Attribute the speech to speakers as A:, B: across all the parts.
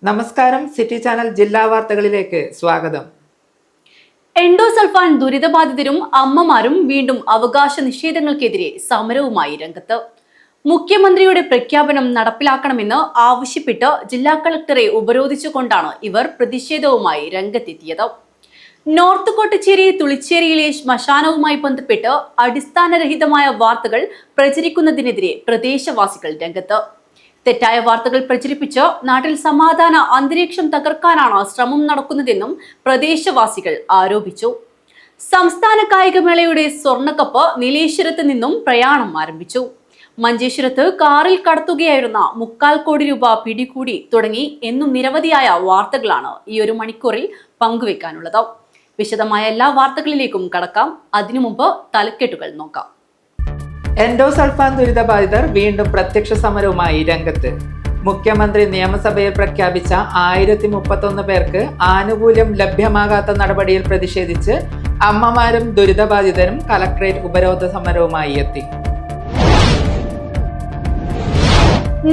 A: നമസ്കാരം. City channel ജില്ലാ വാർത്തകളിലേക്ക് സ്വാഗതം.
B: എൻഡോസൾഫാൻ ദുരിതബാധിതരും അമ്മമാരും വീണ്ടും അവകാശ നിഷേധങ്ങൾക്കെതിരെ സമരവുമായി രംഗത്ത്. മുഖ്യമന്ത്രിയുടെ പ്രഖ്യാപനം നടപ്പിലാക്കണമെന്ന് ആവശ്യപ്പെട്ട് ജില്ലാ കളക്ടറെ ഉപരോധിച്ചുകൊണ്ടാണ് ഇവർ പ്രതിഷേധവുമായി രംഗത്തെത്തിയത്. നോർത്ത് കോട്ടച്ചേരി തുളിച്ചേരിയിലെ ശ്മശാനവുമായി ബന്ധപ്പെട്ട് അടിസ്ഥാനരഹിതമായ വാർത്തകൾ പ്രചരിക്കുന്നതിനെതിരെ പ്രദേശവാസികൾ രംഗത്ത്. തെറ്റായ വാർത്തകൾ പ്രചരിപ്പിച്ച് നാട്ടിൽ സമാധാന അന്തരീക്ഷം തകർക്കാനാണ് ശ്രമം നടക്കുന്നതെന്നും പ്രദേശവാസികൾ ആരോപിച്ചു. സംസ്ഥാന കായികമേളയുടെ സ്വർണ്ണക്കപ്പ് നീലേശ്വരത്ത് നിന്നും പ്രയാണം ആരംഭിച്ചു. മഞ്ചേശ്വരത്ത് കാറിൽ കടത്തുകയായിരുന്ന 3/4 കോടി രൂപ പിടികൂടി തുടങ്ങി എന്നും നിരവധിയായ വാർത്തകളാണ് ഈ ഒരു മണിക്കൂറിൽ പങ്കുവെക്കാനുള്ളത്. വിശദമായ എല്ലാ വാർത്തകളിലേക്കും കടക്കാം. അതിനു മുമ്പ് തലക്കെട്ടുകൾ നോക്കാം.
A: എൻഡോസൾഫാൻ ദുരിതബാധിതർ വീണ്ടും പ്രത്യക്ഷ സമരവുമായി രംഗത്ത്. മുഖ്യമന്ത്രി നിയമസഭയിൽ പ്രഖ്യാപിച്ച 1031 പേർക്ക് ആനുകൂല്യം ലഭ്യമാകാത്ത നടപടിയിൽ പ്രതിഷേധിച്ച് അമ്മമാരും ദുരിതബാധിതരും കലക്ടറേറ്റ് ഉപരോധ സമരവുമായി എത്തി.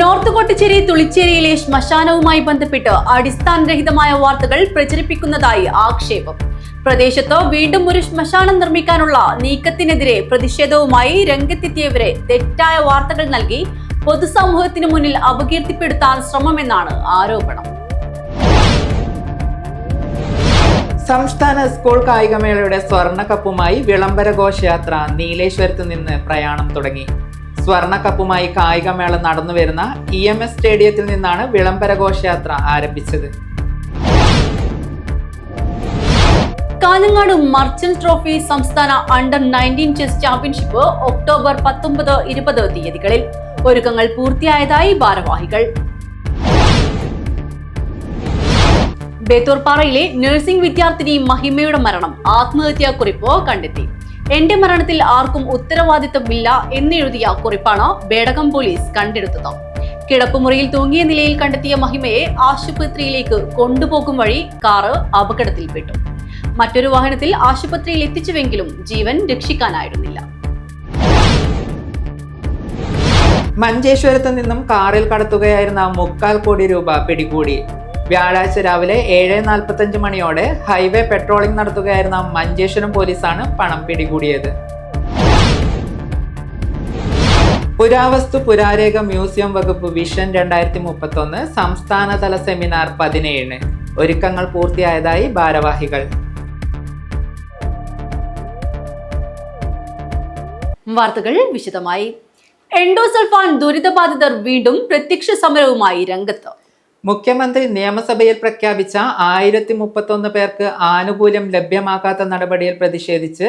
B: നോർത്ത് കോട്ടച്ചേരി തുളിച്ചേരിയിലെ ശ്മശാനവുമായി ബന്ധപ്പെട്ട് അടിസ്ഥാനരഹിതമായ വാർത്തകൾ പ്രചരിപ്പിക്കുന്നതായി ആക്ഷേപം. പ്രദേശത്ത് വീണ്ടും ഒരു ശ്മശാനം നിർമ്മിക്കാനുള്ള നീക്കത്തിനെതിരെ പ്രതിഷേധവുമായി രംഗത്തെത്തിയവരെ തെറ്റായ വാർത്തകൾ നൽകി പൊതുസമൂഹത്തിനു മുന്നിൽ അപകീർത്തിപ്പെടുത്താൻ ശ്രമമെന്നാണ് ആരോപണം.
A: സംസ്ഥാന സ്കൂൾ കായികമേളയുടെ സ്വർണ്ണക്കപ്പുമായി വിളംബര ഘോഷയാത്ര നീലേശ്വരത്ത് നിന്ന് പ്രയാണം തുടങ്ങി. സ്വർണ്ണക്കപ്പുമായി കായികമേള നടന്നുവരുന്ന EMS സ്റ്റേഡിയത്തിൽ നിന്നാണ് വിളംബര ഘോഷയാത്ര ആരംഭിച്ചത്.
B: കാഞ്ഞങ്ങാട് മർച്ചന്റ് ട്രോഫി സംസ്ഥാന അണ്ടർ-19 ചെസ് ചാമ്പ്യൻഷിപ്പ് ഒക്ടോബർ 19, 20 തീയതികളിൽ ഒരുക്കങ്ങൾ പൂർത്തിയായതായി ഭാരവാഹികൾ. ബേത്തൂർപ്പാറയിലെ നഴ്സിംഗ് വിദ്യാർത്ഥിനി മഹിമയുടെ മരണം ആത്മഹത്യാക്കുറിപ്പ് കണ്ടെത്തി. എന്റെ മരണത്തിൽ ആർക്കും ഉത്തരവാദിത്തമില്ല എന്നെഴുതിയ കുറിപ്പാണ് ബേടകം പോലീസ് കണ്ടെടുത്തത്. കിടപ്പുമുറിയിൽ തൂങ്ങിയ നിലയിൽ കണ്ടെത്തിയ മഹിമയെ ആശുപത്രിയിലേക്ക് കൊണ്ടുപോകും വഴി കാറ് അപകടത്തിൽപ്പെട്ടു. മറ്റൊരു വാഹനത്തിൽ ആശുപത്രിയിൽ എത്തിച്ചുവെങ്കിലും ജീവൻ രക്ഷിക്കാനായിരുന്നില്ല.
A: മഞ്ചേശ്വരത്ത് നിന്നും കാറിൽ കടത്തുകയായിരുന്ന 3/4 കോടി രൂപ പിടികൂടി. വ്യാഴാഴ്ച രാവിലെ 7:45 മണിയോടെ ഹൈവേ പെട്രോളിംഗ് നടത്തുകയായിരുന്ന മഞ്ചേശ്വരം പോലീസാണ് പണം പിടികൂടിയത്. പുരാവസ്തു പുരാരേഖ മ്യൂസിയം വകുപ്പ് വിഷൻ 2031 സംസ്ഥാനതല സെമിനാർ 17 ഒരുക്കങ്ങൾ പൂർത്തിയായതായി ഭാരവാഹികൾ.
B: വാർത്തകൾ വിശദമായി. എൻഡോസൾഫാൻ ദുരിതബാധിതർ വീണ്ടും പ്രത്യക്ഷ സമരവുമായി രംഗത്ത്.
A: മുഖ്യമന്ത്രി നിയമസഭയിൽ പ്രഖ്യാപിച്ച 1031 പേർക്ക് ആനുകൂല്യം ലഭ്യമാക്കാത്ത നടപടിയിൽ പ്രതിഷേധിച്ച്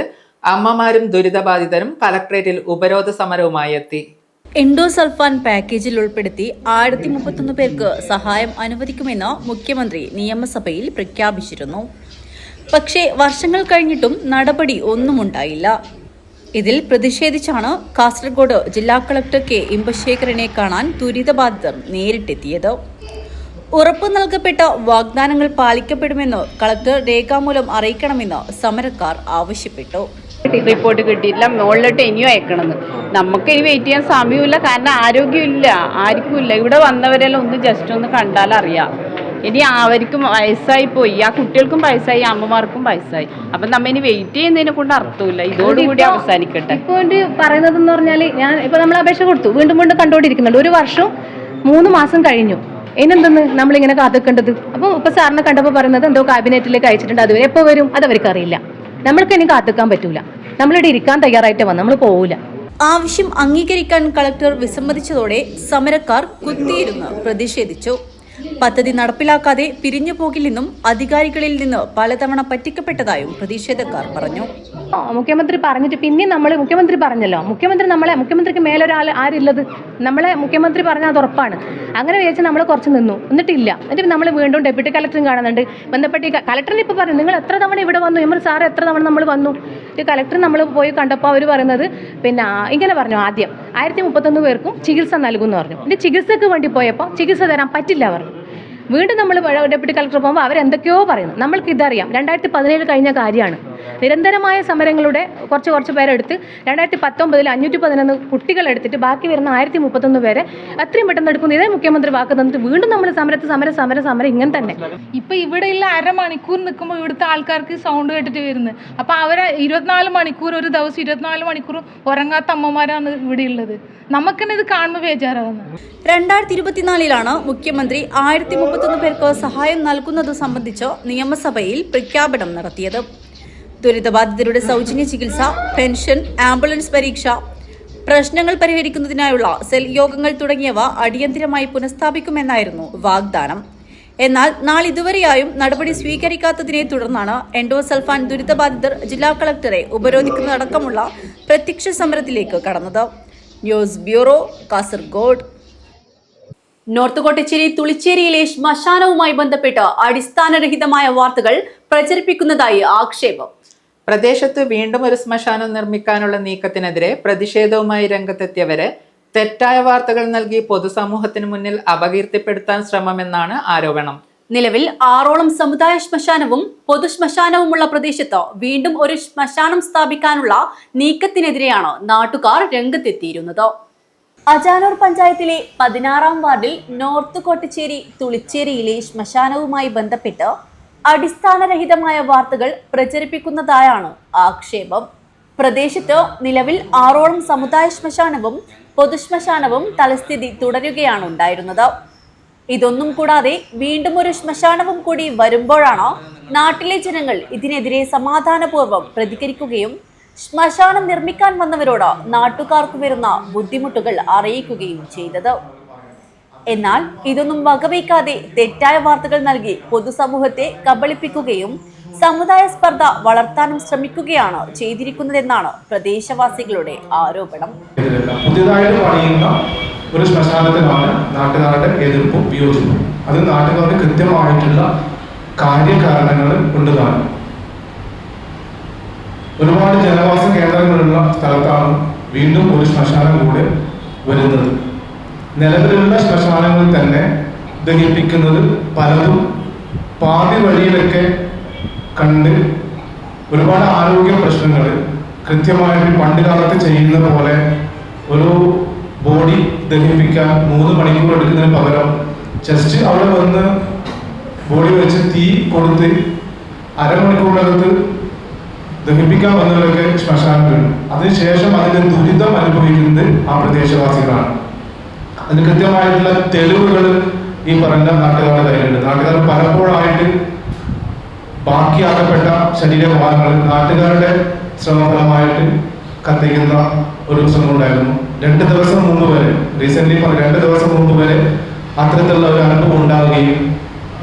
A: അമ്മമാരും ദുരിതബാധിതരും കലക്ടറേറ്റിൽ ഉപരോധ സമരവുമായി എത്തി.
B: എൻഡോസൾഫാൻ പാക്കേജിൽ ഉൾപ്പെടുത്തി 1031 പേർക്ക് സഹായം അനുവദിക്കുമെന്ന് മുഖ്യമന്ത്രി നിയമസഭയിൽ പ്രഖ്യാപിച്ചിരുന്നു. പക്ഷേ വർഷങ്ങൾ കഴിഞ്ഞിട്ടും നടപടി ഒന്നും ഉണ്ടായില്ല. ഇതിൽ പ്രതിഷേധിച്ചാണ് കാസർഗോഡ് ജില്ലാ കളക്ടർ K ഇമ്പശേഖരനെ കാണാൻ ദുരിതബാധിതർ നേരിട്ടെത്തിയത്. ഉറപ്പു നൽകപ്പെട്ട വാഗ്ദാനങ്ങൾ പാലിക്കപ്പെടുമെന്ന് കളക്ടർ രേഖാമൂലം അറിയിക്കണമെന്ന് സമരക്കാർ ആവശ്യപ്പെട്ടു.
C: റിപ്പോർട്ട് കിട്ടിയിട്ടില്ല, മുകളിലോട്ട് ഇനിയും അയക്കണമെന്ന്. നമുക്ക് ഇനി വെയിറ്റ് ചെയ്യാൻ സമയമില്ല, കാരണം ആരോഗ്യമില്ല, ആർക്കും ഇല്ല. ഇവിടെ വന്നവരെല്ലാം ഒന്ന് ജസ്റ്റ് ഒന്ന് കണ്ടാൽ അറിയാം. ഇനി അവർക്കും വയസ്സായി പോയി, ആ കുട്ടികൾക്കും വയസ്സായി, അമ്മമാർക്കും വയസ്സായി. അപ്പം നമ്മ ഇനി വെയിറ്റ് ചെയ്യുന്നതിനെ കൊണ്ട് അർത്ഥമില്ല. ഇതോടുകൂടി അവസാനിക്കട്ടെ.
D: ഇപ്പോൾ പറയുന്നതെന്ന് പറഞ്ഞാൽ നമ്മൾ അപേക്ഷ കൊടുത്തു, വീണ്ടും വീണ്ടും കണ്ടുകൊണ്ടിരിക്കുന്നുണ്ട്. 1 വർഷം 3 മാസം കഴിഞ്ഞു. ഇനെന്തെന്ന് നമ്മളിങ്ങനെ കാത്തിക്കേണ്ടത്? അപ്പോൾ ഇപ്പൊ സാറിനെ കണ്ടപ്പോൾ പറയുന്നത് എന്തോ ക്യാബിനറ്റിലേക്ക് അയച്ചിട്ടുണ്ട്, അതുവരെ എപ്പോൾ വരും അതവർക്ക് അറിയില്ല. നമ്മൾക്ക് ഇനി കാത്തിക്കാൻ പറ്റൂല. നമ്മളിവിടെ ഇരിക്കാൻ തയ്യാറായിട്ട് വന്ന് നമ്മൾ പോവില്ല.
B: ആവശ്യം അംഗീകരിക്കാൻ കളക്ടർ വിസമ്മതിച്ചതോടെ സമരക്കാർ കുത്തിയിരുന്ന് പ്രതിഷേധിച്ചു. പദ്ധതി നടപ്പിലാക്കാതെ പിരിഞ്ഞു പോകില്ലെന്നും അധികാരികളിൽ നിന്ന് പലതവണ പറ്റിക്കപ്പെട്ടതായും പ്രതിഷേധക്കാർ പറഞ്ഞു.
D: മുഖ്യമന്ത്രി പറഞ്ഞിട്ട് പിന്നെ മുഖ്യമന്ത്രി പറഞ്ഞല്ലോ, മുഖ്യമന്ത്രിക്ക് മേലൊരാൾ ആരില്ലത്? മുഖ്യമന്ത്രി പറഞ്ഞാൽ അത് ഉറപ്പാണ്. അങ്ങനെ വിചാരിച്ച് നമ്മൾ കുറച്ച് നിന്നു, എന്നിട്ടില്ല. എന്നിട്ട് നമ്മൾ വീണ്ടും ഡെപ്യൂട്ടി കളക്ടറും കാണുന്നുണ്ട്. ബന്ധപ്പെട്ട് കളക്ടറിന് ഇപ്പോൾ പറഞ്ഞു, നിങ്ങൾ എത്ര തവണ ഇവിടെ വന്നു? നമ്മൾ സാറ് എത്ര തവണ നമ്മൾ വന്നു? കളക്ടർ നമ്മൾ പോയി കണ്ടപ്പോൾ അവർ പറയുന്നത് ഇങ്ങനെ പറഞ്ഞു, ആദ്യം 1031 പേർക്കും ചികിത്സ നൽകുമെന്ന് പറഞ്ഞു. എൻ്റെ ചികിത്സയ്ക്ക് വേണ്ടി പോയപ്പോൾ ചികിത്സ തരാൻ പറ്റില്ല പറഞ്ഞു. വീണ്ടും നമ്മൾ ഡെപ്യൂട്ടി കളക്ടർ പോകുമ്പോൾ അവരെന്തൊക്കെയോ പറയുന്നു. നമ്മൾക്ക് ഇതറിയാം, 2017 കഴിഞ്ഞ കാര്യമാണ്. നിരന്തരമായ സമരങ്ങളുടെ കുറച്ച് പേരെടുത്ത് 2019 511 കുട്ടികളെടുത്തിട്ട് ബാക്കി വരുന്ന 1031 പേരെ എത്രയും പെട്ടെന്ന് എടുക്കുന്നു. ഇതേ മുഖ്യമന്ത്രി വാക്ക് തന്നിട്ട് വീണ്ടും നമ്മൾ സമരം ഇങ്ങനെ തന്നെ.
E: ഇപ്പൊ ഇവിടെയുള്ള അരമണിക്കൂർ നിൽക്കുമ്പോൾ ഇവിടുത്തെ ആൾക്കാർക്ക് സൗണ്ട് കേട്ടിട്ട് വരുന്നത്. അപ്പൊ അവരെ 24 മണിക്കൂർ ഒരു ദിവസം 24 മണിക്കൂർ ഉറങ്ങാത്ത അമ്മമാരാണ് ഇവിടെ ഉള്ളത്. നമുക്കെന്നെ ഇത് കാണുമ്പോൾ ബേജാറാകുന്നത്.
B: 2024 മുഖ്യമന്ത്രി 1031 പേർക്ക് സഹായം നൽകുന്നത് സംബന്ധിച്ച് നിയമസഭയിൽ പ്രഖ്യാപനം നടത്തിയത്. ദുരിതബാധിതരുടെ സൗജന്യ ചികിത്സ, പെൻഷൻ, ആംബുലൻസ് പരീക്ഷ, പ്രശ്നങ്ങൾ പരിഹരിക്കുന്നതിനായുള്ള സെൽ യോഗങ്ങൾ തുടങ്ങിയവ അടിയന്തരമായി പുനഃസ്ഥാപിക്കുമെന്നായിരുന്നു വാഗ്ദാനം. എന്നാൽ നാളിതുവരെയായും നടപടി സ്വീകരിക്കാത്തതിനെ തുടർന്നാണ് എൻഡോസൾഫാൻ ദുരിതബാധിതർ ജില്ലാ കളക്ടറെ ഉപരോധിക്കുന്നതടക്കമുള്ള പ്രത്യക്ഷ സമരത്തിലേക്ക് കടന്നത്. News bureau, Kasaragod. North Kottacheri തുളിച്ചേരിയിലെ ശ്മശാനവുമായി ബന്ധപ്പെട്ട് അടിസ്ഥാനരഹിതമായ വാർത്തകൾ പ്രചരിപ്പിക്കുന്നതായി ആക്ഷേപം.
A: പ്രദേശത്ത് വീണ്ടും ഒരു ശ്മശാനം നിർമ്മിക്കാനുള്ള നീക്കത്തിനെതിരെ പ്രതിഷേധവുമായി രംഗത്തെത്തിയവരെ തെറ്റായ വാർത്തകൾ നൽകി പൊതുസമൂഹത്തിന് മുന്നിൽ അപകീർത്തിപ്പെടുത്താൻ ശ്രമമെന്നാണ് ആരോപണം.
B: നിലവിൽ 6ഓളം സമുദായ ശ്മശാനവും പൊതു ശ്മശാനവുമുള്ള പ്രദേശത്ത് വീണ്ടും ഒരു ശ്മശാനം സ്ഥാപിക്കാനുള്ള നീക്കത്തിനെതിരെയാണ് നാട്ടുകാർ രംഗത്തെത്തിയിരുന്നത്. അജാനൂർ പഞ്ചായത്തിലെ 16-ാം വാർഡിൽ നോർത്ത് കോട്ടച്ചേരി തുളിച്ചേരിയിലെ ശ്മശാനവുമായി ബന്ധപ്പെട്ട് അടിസ്ഥാനരഹിതമായ വാർത്തകൾ പ്രചരിപ്പിക്കുന്നതായാണ് ആക്ഷേപം. പ്രദേശത്ത് നിലവിൽ 6ഓളം സമുദായ ശ്മശാനവും പൊതുശ്മശാനവും തലസ്ഥിതി തുടരുകയാണ് ഉണ്ടായിരുന്നത്. ഇതൊന്നും കൂടാതെ വീണ്ടും ഒരു ശ്മശാനവും കൂടി വരുമ്പോഴാണ് നാട്ടിലെ ജനങ്ങൾ ഇതിനെതിരെ സമാധാനപൂർവ്വം പ്രതികരിക്കുകയും ശ്മശാനം നിർമ്മിക്കാൻ വന്നവരോട് നാട്ടുകാർക്ക് വരുന്ന ബുദ്ധിമുട്ടുകൾ അറിയിക്കുകയും ചെയ്തത്. എന്നാൽ ഇതൊന്നും വകവയ്ക്കാതെ തെറ്റായ വാർത്തകൾ നൽകി പൊതുസമൂഹത്തെ കബളിപ്പിക്കുകയും സമുദായ സ്പർദ്ധ വളർത്താനും ശ്രമിക്കുകയാണ് ചെയ്തിരിക്കുന്നതെന്നാണ് പ്രദേശവാസികളുടെ ആരോപണം.
F: പുതിയതായിട്ട് പണിയുന്ന ഒരു ശ്മശാനത്തിനാണ് നാട്ടുകാരുടെ എതിർപ്പും വിയോജിപ്പും. അത് നാട്ടുകാർക്ക് കൃത്യമായിട്ടുള്ള കാര്യകാരണങ്ങൾ കൊണ്ടുതാണ്. ഒരുപാട് ജനവാസ കേന്ദ്രങ്ങളുള്ള സ്ഥലത്താണ് വീണ്ടും ഒരു ശ്മശാനം കൂടെ വരുന്നത്. നിലവിലുള്ള ശ്മശാനങ്ങൾ തന്നെ ദഹിപ്പിക്കുന്നത് പലതും പാതി വഴിയിലൊക്കെ കണ്ട് ഒരുപാട് ആരോഗ്യ പ്രശ്നങ്ങൾ കൃത്യമായിട്ട് പണ്ട് കാലത്ത് ചെയ്യുന്ന പോലെ ഒരു ബോഡി ദഹിപ്പിക്കാൻ 3 മണിക്കൂർ എടുക്കുന്നതിന് പകരം ജസ്റ്റ് അവിടെ വന്ന് ബോഡി വെച്ച് തീ കൊടുത്ത് അരമണിക്കൂറിനകത്ത് ദഹിപ്പിക്കാൻ വന്നവരൊക്കെ ശ്മശാനം വീണു. അതിനുശേഷം അതിന്റെ ദുരിതം അനുഭവിക്കുന്നത് ആ പ്രദേശവാസികളാണ്. അതിന് കൃത്യമായിട്ടുള്ള തെളിവുകൾ ഈ പറഞ്ഞ നാട്ടുകാരുടെ കയ്യിലുണ്ട്. നാട്ടുകാർ പലപ്പോഴായിട്ട് ബാക്കിയാക്കപ്പെട്ട ശരീരഭാഗങ്ങൾ നാട്ടുകാരുടെ ശ്രമഫലമായിട്ട് കത്തിക്കുന്ന ഒരു ശ്രമം ഉണ്ടായിരുന്നു. 2 ദിവസം മുമ്പ് വരെ റീസെന്റ് 2 ദിവസം മുമ്പ് വരെ അത്തരത്തിലുള്ള ഒരു അനുഭവം ഉണ്ടാവുകയും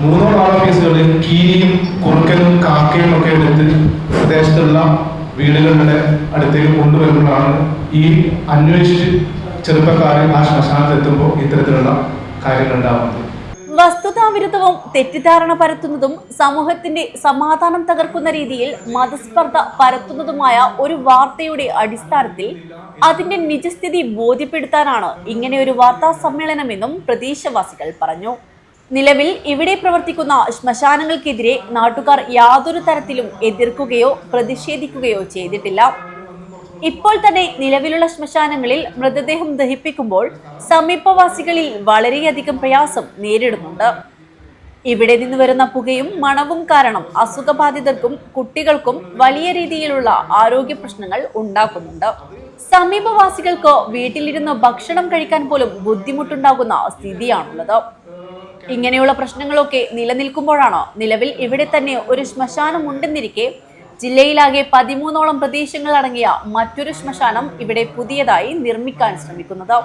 F: 3 കേസുകളിൽ കീരിയും കുറുക്കനും കാക്കയും ഒക്കെ എടുത്ത് പ്രദേശത്തുള്ള വീടുകളുടെ അടുത്തേക്ക് കൊണ്ടുവരുമ്പോഴാണ് ഈ അന്വേഷിച്ച് ചെറുപ്പക്കാരെ ആ ശ്മശാനത്തെത്തുമ്പോൾ ഇത്തരത്തിലുള്ള കാര്യങ്ങൾ ഉണ്ടാവുന്നത്.
B: വസ്തുതാവിരുദ്ധവും തെറ്റിദ്ധാരണ പരത്തുന്നതും സമൂഹത്തിന്റെ സമാധാനം തകർക്കുന്ന രീതിയിൽ മതസ്പർദ്ധ പരത്തുന്നതുമായ ഒരു വാർത്തയുടെ അടിസ്ഥാനത്തിൽ അതിന്റെ നിജസ്ഥിതി ബോധ്യപ്പെടുത്താനാണ് ഇങ്ങനെ ഒരു വാർത്താ സമ്മേളനമെന്നും പ്രദേശവാസികൾ പറഞ്ഞു. നിലവിൽ ഇവിടെ പ്രവർത്തിക്കുന്ന ശ്മശാനങ്ങൾക്കെതിരെ നാട്ടുകാർ യാതൊരു തരത്തിലും എതിർക്കുകയോ പ്രതിഷേധിക്കുകയോ ചെയ്തിട്ടില്ല. ഇപ്പോൾ തന്നെ നിലവിലുള്ള ശ്മശാനങ്ങളിൽ മൃതദേഹം ദഹിപ്പിക്കുമ്പോൾ സമീപവാസികളിൽ വളരെയധികം പ്രയാസം നേരിടുന്നുണ്ട്. ഇവിടെ നിന്ന് വരുന്ന പുകയും മണവും കാരണം അസുഖബാധിതർക്കും കുട്ടികൾക്കും വലിയ രീതിയിലുള്ള ആരോഗ്യ പ്രശ്നങ്ങൾ ഉണ്ടാക്കുന്നുണ്ട്. സമീപവാസികൾക്ക് വീട്ടിലിരുന്ന് ഭക്ഷണം കഴിക്കാൻ പോലും ബുദ്ധിമുട്ടുണ്ടാകുന്ന സ്ഥിതിയാണുള്ളത്. ഇങ്ങനെയുള്ള പ്രശ്നങ്ങളൊക്കെ നിലനിൽക്കുമ്പോഴാണ് നിലവിൽ ഇവിടെ തന്നെ ഒരു ശ്മശാനം ഉണ്ടെന്നിരിക്കെ ജില്ലയിലാകെ 13ഓളം പ്രദേശങ്ങൾ അടങ്ങിയ മറ്റൊരു ശ്മശാനം ഇവിടെ പുതിയതായി നിർമ്മിക്കാൻ ശ്രമിക്കുന്നത്.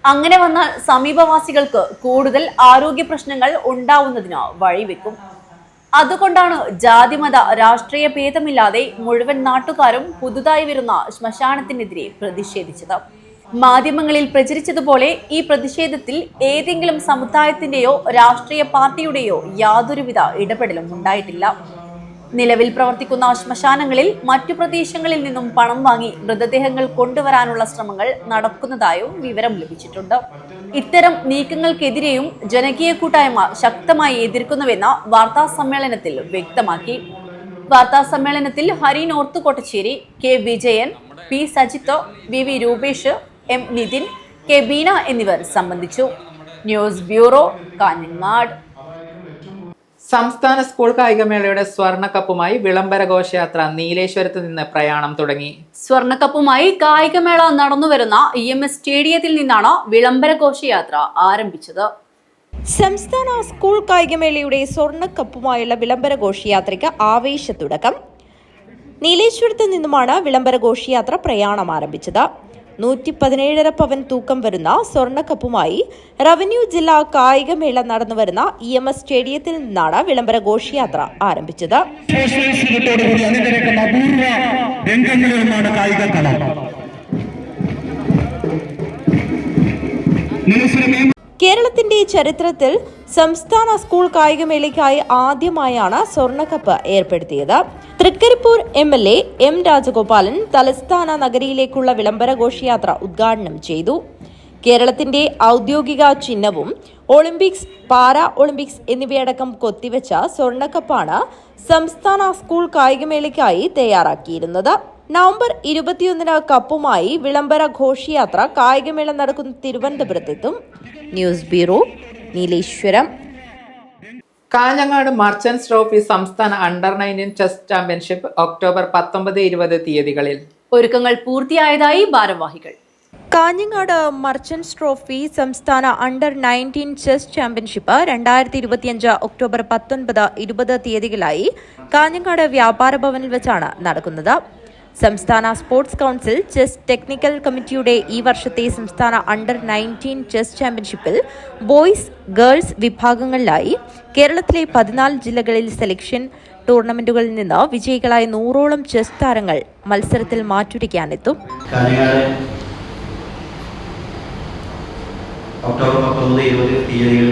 B: അങ്ങനെ വന്നാൽ സമീപവാസികൾക്ക് കൂടുതൽ ആരോഗ്യ പ്രശ്നങ്ങൾ ഉണ്ടാവുന്നതിന് വഴിവെക്കും. അതുകൊണ്ടാണ് ജാതിമത രാഷ്ട്രീയ ഭേദമില്ലാതെ മുഴുവൻ നാട്ടുകാരും പുതുതായി വരുന്ന ശ്മശാനത്തിനെതിരെ പ്രതിഷേധിച്ചത്. മാധ്യമങ്ങളിൽ പ്രചരിച്ചതുപോലെ ഈ പ്രതിഷേധത്തിൽ ഏതെങ്കിലും സമുദായത്തിന്റെയോ രാഷ്ട്രീയ പാർട്ടിയുടെയോ യാതൊരുവിധ ഇടപെടലും ഉണ്ടായിട്ടില്ല. നിലവിൽ പ്രവർത്തിക്കുന്ന ശ്മശാനങ്ങളിൽ മറ്റു പ്രദേശങ്ങളിൽ നിന്നും പണം വാങ്ങി മൃതദേഹങ്ങൾ കൊണ്ടുവരാനുള്ള ശ്രമങ്ങൾ നടക്കുന്നതായും വിവരം ലഭിച്ചിട്ടുണ്ട്. ഇത്തരം നീക്കങ്ങൾക്കെതിരെയും ജനകീയ കൂട്ടായ്മ ശക്തമായി എതിർക്കുന്നുവെന്ന് വാർത്താ സമ്മേളനത്തിൽ വ്യക്തമാക്കി. വാർത്താ സമ്മേളനത്തിൽ Hari north Kottacheri, K Vijayan, P Sajith, V V Rupesh, M Nithin, K Beena എന്നിവർ സംബന്ധിച്ചു. News bureau, Kanhangad.
A: സംസ്ഥാന സ്കൂൾ കായികമേളയുടെ സ്വർണ്ണക്കപ്പുമായി വിളംബര ഘോഷയാത്ര നീലേശ്വരത്ത് നിന്ന് പ്രയാണം തുടങ്ങി.
B: സ്വർണ്ണക്കപ്പുമായി കായികമേള നടന്നുവരുന്ന EMS സ്റ്റേഡിയത്തിൽ നിന്നാണ് വിളംബര ഘോഷയാത്ര ആരംഭിച്ചത്.
G: സംസ്ഥാന സ്കൂൾ കായികമേളയുടെ സ്വർണ്ണക്കപ്പുമായുള്ള വിളംബര ഘോഷയാത്രയ്ക്ക് ആവേശത്തുടക്കം. നീലേശ്വരത്ത് നിന്നുമാണ് വിളംബര ഘോഷയാത്ര പ്രയാണം ആരംഭിച്ചത്. 117.5 പവൻ തൂക്കം വരുന്ന സ്വർണ്ണക്കപ്പുമായി റവന്യൂ ജില്ലാ കായികമേള നടന്നുവരുന്ന EMS സ്റ്റേഡിയത്തിൽ നിന്നാണ് വിളംബര ഘോഷയാത്ര ആരംഭിച്ചത്. കേരളത്തിന്റെ ചരിത്രത്തിൽ സംസ്ഥാന സ്കൂൾ കായികമേളയ്ക്കായി ആദ്യമായാണ് സ്വർണ്ണക്കപ്പ് ഏർപ്പെടുത്തിയത്. തൃക്കരിപ്പൂർ MLA M രാജഗോപാലൻ തലസ്ഥാന നഗരിയിലേക്കുള്ള വിളംബര ഘോഷയാത്ര ഉദ്ഘാടനം ചെയ്തു. കേരളത്തിന്റെ ഔദ്യോഗിക ചിഹ്നവും ഒളിമ്പിക്സ്, പാരാ ഒളിമ്പിക്സ് എന്നിവയടക്കം കൊത്തിവെച്ച സ്വർണ്ണക്കപ്പാണ് സംസ്ഥാന സ്കൂൾ കായികമേളയ്ക്കായി തയ്യാറാക്കിയിരുന്നത്. നവംബർ 21 കപ്പുമായി വിളംബര ഘോഷയാത്ര കായികമേള നടക്കുന്ന തിരുവനന്തപുരത്തെത്തും. News bureau, Nileshwaram.
A: Kanhangad merchants trophy സംസ്ഥാന അണ്ടർ-19 ചെസ് ചാമ്പ്യൻഷിപ്പ് ഒക്ടോബർ 19-20 തീയതികളിൽ.
B: ഒരുക്കങ്ങൾ പൂർത്തിയായതായി ഭാരവാഹികൾ.
G: കാഞ്ഞങ്ങാട് മർച്ചന്റ്സ് ട്രോഫി സംസ്ഥാന അണ്ടർ-19 ചെസ് ചാമ്പ്യൻഷിപ്പ് 2025 ഒക്ടോബർ 19-20 തീയതികളായി കാഞ്ഞങ്ങാട് വ്യാപാര ഭവനിൽ വെച്ചാണ് നടക്കുന്നത്. സംസ്ഥാന സ്പോർട്സ് കൗൺസിൽ ചെസ് ടെക്നിക്കൽ കമ്മിറ്റിയുടെ ഈ വർഷത്തെ സംസ്ഥാന അണ്ടർ-19 ചെസ് ചാമ്പ്യൻഷിപ്പിൽ ബോയ്സ്, ഗേൾസ് വിഭാഗങ്ങളിലായി കേരളത്തിലെ 14 ജില്ലകളിൽ സെലക്ഷൻ ടൂർണമെന്റുകളിൽ നിന്ന് വിജയികളായ 100ഓളം ചെസ് താരങ്ങൾ മത്സരത്തിൽ മാറ്റുരയ്ക്കാനെത്തും.
H: ഒക്ടോബർ 19-20 തീയതികളിൽ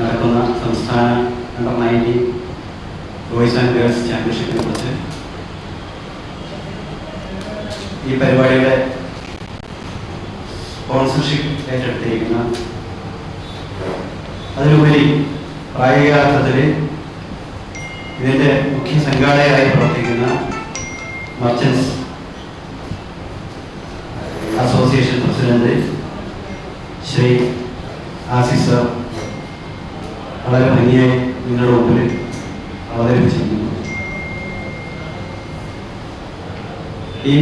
H: നടക്കുന്ന സംസ്ഥാന അണ്ടർ-19 ബോയ്സ് ആൻഡ് ഗേൾസ് ചാമ്പ്യൻഷിപ്പിനെ കുറിച്ച് ഈ പരിപാടിയുടെ സ്പോൺസർഷിപ്പ് ഏറ്റെടുത്തിരിക്കുന്ന, അതിലുപരി പ്രായോഗികാർത്ഥത്തിൽ ഇതിൻ്റെ മുഖ്യ സംഘാടകരായി പ്രവർത്തിക്കുന്ന merchants association president Shri Asif sir വളരെ ഭംഗിയായി നിങ്ങളുടെ മുമ്പിൽ അവതരിപ്പിച്ചിരിക്കുന്നു. ഈ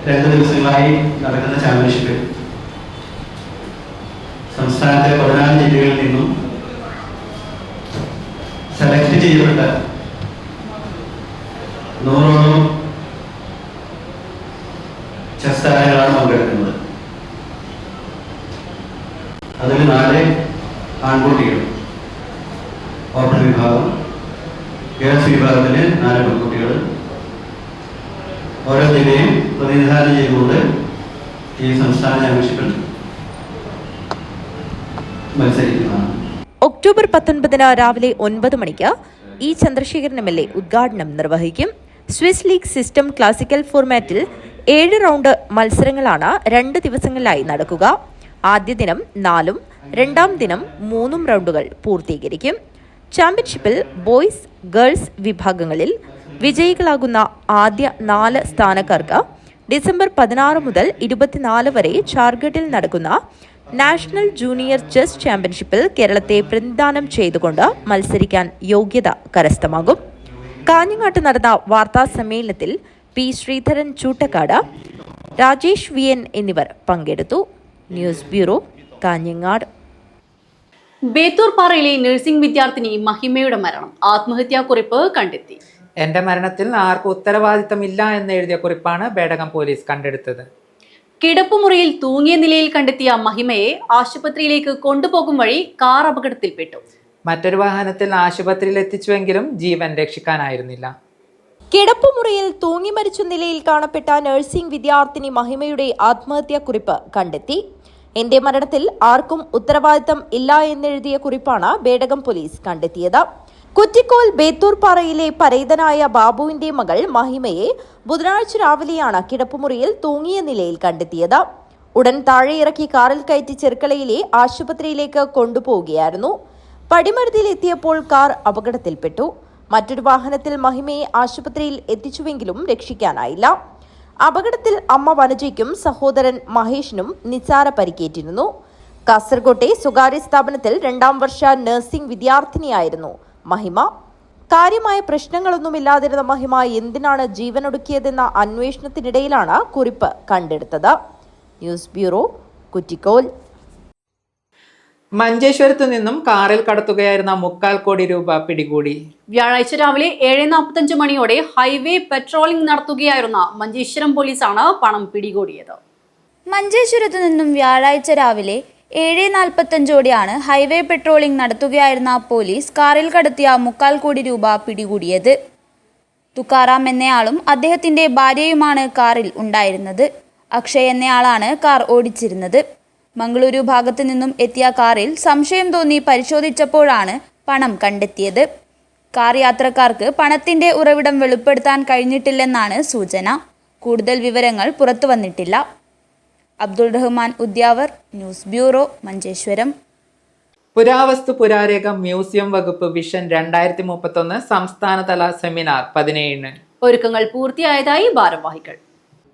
H: 2 ദിവസങ്ങളായി നടക്കുന്ന ചാമ്പ്യൻഷിപ്പിൽ സംസ്ഥാനത്തെ 14 ജില്ലകളിൽ നിന്നും സെലക്ട് ചെയ്യപ്പെട്ട 100ഓളം ചെസ് താരങ്ങളാണ് പങ്കെടുക്കുന്നത്. അതിൽ 4 ആൺകുട്ടികൾ ഓപ്പൺ വിഭാഗം, ഗേൾസ് വിഭാഗത്തിൽ 4 പെൺകുട്ടികൾ, ഓരോ ജില്ലയും പ്രതിനിധാനം ചെയ്തുകൊണ്ട് ഈ സംസ്ഥാന ചാമ്പ്യൻഷിപ്പിൽ മത്സരിക്കുന്നതാണ്.
G: ഒക്ടോബർ 19 രാവിലെ 9 മണിക്ക് ഇ ചന്ദ്രശേഖരൻ MLA ഉദ്ഘാടനം നിർവഹിക്കും. സ്വിസ് ലീഗ് സിസ്റ്റം ക്ലാസിക്കൽ ഫോർമാറ്റിൽ 7 റൗണ്ട് മത്സരങ്ങളാണ് 2 ദിവസങ്ങളിലായി നടക്കുക. ആദ്യ ദിനം 4ഉം രണ്ടാം ദിനം 3ഉം റൗണ്ടുകൾ പൂർത്തീകരിക്കും. ചാമ്പ്യൻഷിപ്പിൽ ബോയ്സ്, ഗേൾസ് വിഭാഗങ്ങളിൽ വിജയികളാകുന്ന ആദ്യ 4 സ്ഥാനക്കാർക്ക് ഡിസംബർ 16 മുതൽ 24 വരെ ചാർഗട്ടിൽ നടക്കുന്ന നാഷണൽ ജൂനിയർ ചെസ് ചാമ്പ്യൻഷിപ്പിൽ കേരളത്തെ പ്രതിനിധാനം ചെയ്തുകൊണ്ട് മത്സരിക്കാൻ യോഗ്യത കരസ്ഥമാകും. കാഞ്ഞങ്ങാട്ട് നടന്ന വാർത്താ സമ്മേളനത്തിൽ പി ശ്രീധരൻ ചൂട്ടക്കാട്, രാജേഷ് VN എന്നിവർ പങ്കെടുത്തു. News bureau, Kanhangad.
B: ബേത്തൂർ പാറയിലെ നഴ്സിംഗ് വിദ്യാർത്ഥിനി മഹിമയുടെ മരണം ആത്മഹത്യാക്കുറിപ്പ് കണ്ടെത്തി.
A: എന്റെ മരണത്തിൽ ആർക്കും ഉത്തരവാദിത്തമില്ല എന്നെഴുതിയ കുറിപ്പാണ് ബേഡകം പോലീസ് കണ്ടെടുത്തത്.
B: കിടപ്പുമുറിയിൽ തൂങ്ങിയ നിലയിൽ കണ്ടെത്തിയ മഹിമയെ ആശുപത്രിയിലേക്ക് കൊണ്ടുപോകും വഴി കാർ അപകടത്തിൽപ്പെട്ടു.
A: മറ്റൊരു വാഹനത്തിൽ ആശുപത്രിയിൽ എത്തിച്ചുവെങ്കിലും ജീവൻ രക്ഷിക്കാനായിരുന്നില്ല.
G: കിടപ്പുമുറിയിൽ തൂങ്ങി മരിച്ച നിലയിൽ കാണപ്പെട്ട നഴ്സിംഗ് വിദ്യാർത്ഥിനി മഹിമയുടെ ആത്മഹത്യാക്കുറിപ്പ് കണ്ടെത്തി. എന്റെ മരണത്തിൽ ആർക്കും ഉത്തരവാദിത്തം ഇല്ല എന്നെഴുതിയ കുറിപ്പാണ് ബേഡകം പോലീസ് കണ്ടെത്തിയത്. കുറ്റിക്കോൽ ബേത്തൂർ പാറയിലെ പരേതനായ ബാബുവിന്റെ മകൾ മഹിമയെ ബുധനാഴ്ച രാവിലെയാണ് കിടപ്പുമുറിയിൽ തൂങ്ങിയ നിലയിൽ കണ്ടെത്തിയത്. ഉടൻ താഴെ ഇറക്കി കാറിൽ കയറ്റി ചെർക്കളയിലെ ആശുപത്രിയിലേക്ക് കൊണ്ടുപോവുകയായിരുന്നു. പടിമരുതിയിലെത്തിയപ്പോൾ കാർ അപകടത്തിൽപ്പെട്ടു. മറ്റൊരു വാഹനത്തിൽ മഹിമയെ ആശുപത്രിയിൽ എത്തിച്ചുവെങ്കിലും രക്ഷിക്കാനായില്ല. അപകടത്തിൽ അമ്മ വനജയ്ക്കും സഹോദരൻ മഹേഷിനും നിസ്സാര പരിക്കേറ്റിരുന്നു. കാസർകോട്ടെ സ്വകാര്യ സ്ഥാപനത്തിൽ 2ാം വർഷ നഴ്സിംഗ് വിദ്യാർത്ഥിനിയായിരുന്നു മഹിമ. കാര്യമായ പ്രശ്നങ്ങളൊന്നുമില്ലാതിരുന്ന മഹിമ എന്തിനാണ് ജീവനൊടുക്കിയതെന്ന അന്വേഷണത്തിനിടയിലാണ് കുറിപ്പ് കണ്ടെടുത്തത്. News bureau, Kuttikol.
A: മഞ്ചേശ്വരത്തു നിന്നും കാറിൽ കടത്തുകയായിരുന്ന 3/4 കോടി രൂപ പിടികൂടി.
B: വ്യാഴാഴ്ച രാവിലെ 7:45 മണിയോടെ ഹൈവേ പെട്രോളിംഗ് നടത്തുകയായിരുന്ന മഞ്ചേശ്വരം പോലീസാണ് പണം പിടികൂടിയത്.
I: മഞ്ചേശ്വരത്തു നിന്നും വ്യാഴാഴ്ച രാവിലെ 7:45ഓടെയാണ് ഹൈവേ പെട്രോളിംഗ് നടത്തുകയായിരുന്ന പോലീസ് കാറിൽ കടത്തിയ 3/4 കോടി രൂപ പിടികൂടിയത്. തുക്കാറാം എന്നയാളും അദ്ദേഹത്തിന്റെ ഭാര്യയുമാണ് കാറിൽ ഉണ്ടായിരുന്നത്. അക്ഷയ് എന്നയാളാണ് കാർ ഓടിച്ചിരുന്നത്. മംഗളൂരു ഭാഗത്തു നിന്നും എത്തിയ കാറിൽ സംശയം തോന്നി പരിശോധിച്ചപ്പോഴാണ് പണം കണ്ടെത്തിയത്. കാർ യാത്രക്കാർക്ക് പണത്തിന്റെ ഉറവിടം വെളിപ്പെടുത്താൻ കഴിഞ്ഞിട്ടില്ലെന്നാണ് സൂചന. കൂടുതൽ വിവരങ്ങൾ പുറത്തു വന്നിട്ടില്ല. Abdul Rahman Udyavar, news bureau, Manjeshwaram.
A: പുരാവസ്തു പുരാരേഖ മ്യൂസിയം വകുപ്പ് വിഷൻ 2031 സംസ്ഥാനതല സെമിനാർ 17.
B: ഒരുക്കങ്ങൾ പൂർത്തിയായതായി ഭാരവാഹികൾ.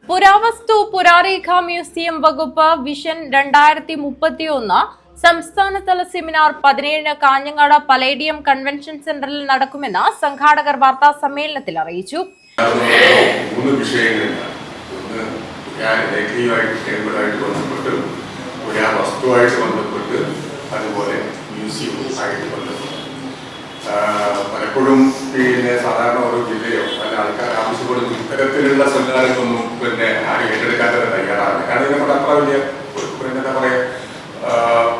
B: പുരാവസ്തു പുരാരേഖ മ്യൂസിയം വകുപ്പ് വിഷൻ 2031 സംസ്ഥാനതല സെമിനാർ 17 കാഞ്ഞങ്ങാട് പലേഡിയം കൺവെൻഷൻ സെന്ററിൽ നടക്കുമെന്ന് സംഘാടകർ വാർത്താ സമ്മേളനത്തിൽ അറിയിച്ചു.
J: ബന്ധപ്പെട്ട് പുരാവസ്തുവായിട്ട് ബന്ധപ്പെട്ട് അതുപോലെ മ്യൂസിയവുമായിട്ട് ബന്ധപ്പെട്ട് പലപ്പോഴും സാധാരണ ഓരോ ജില്ലയോ അല്ല ആൾക്കാർ ആവശ്യപ്പെടുന്ന ഇത്തരത്തിലുള്ള സെമിനാറുകളൊന്നും ആരും ഏറ്റെടുക്കാതെ തയ്യാറാണ്. കാരണം ഇതിനോട് അത്ര വലിയ എന്താ പറയുക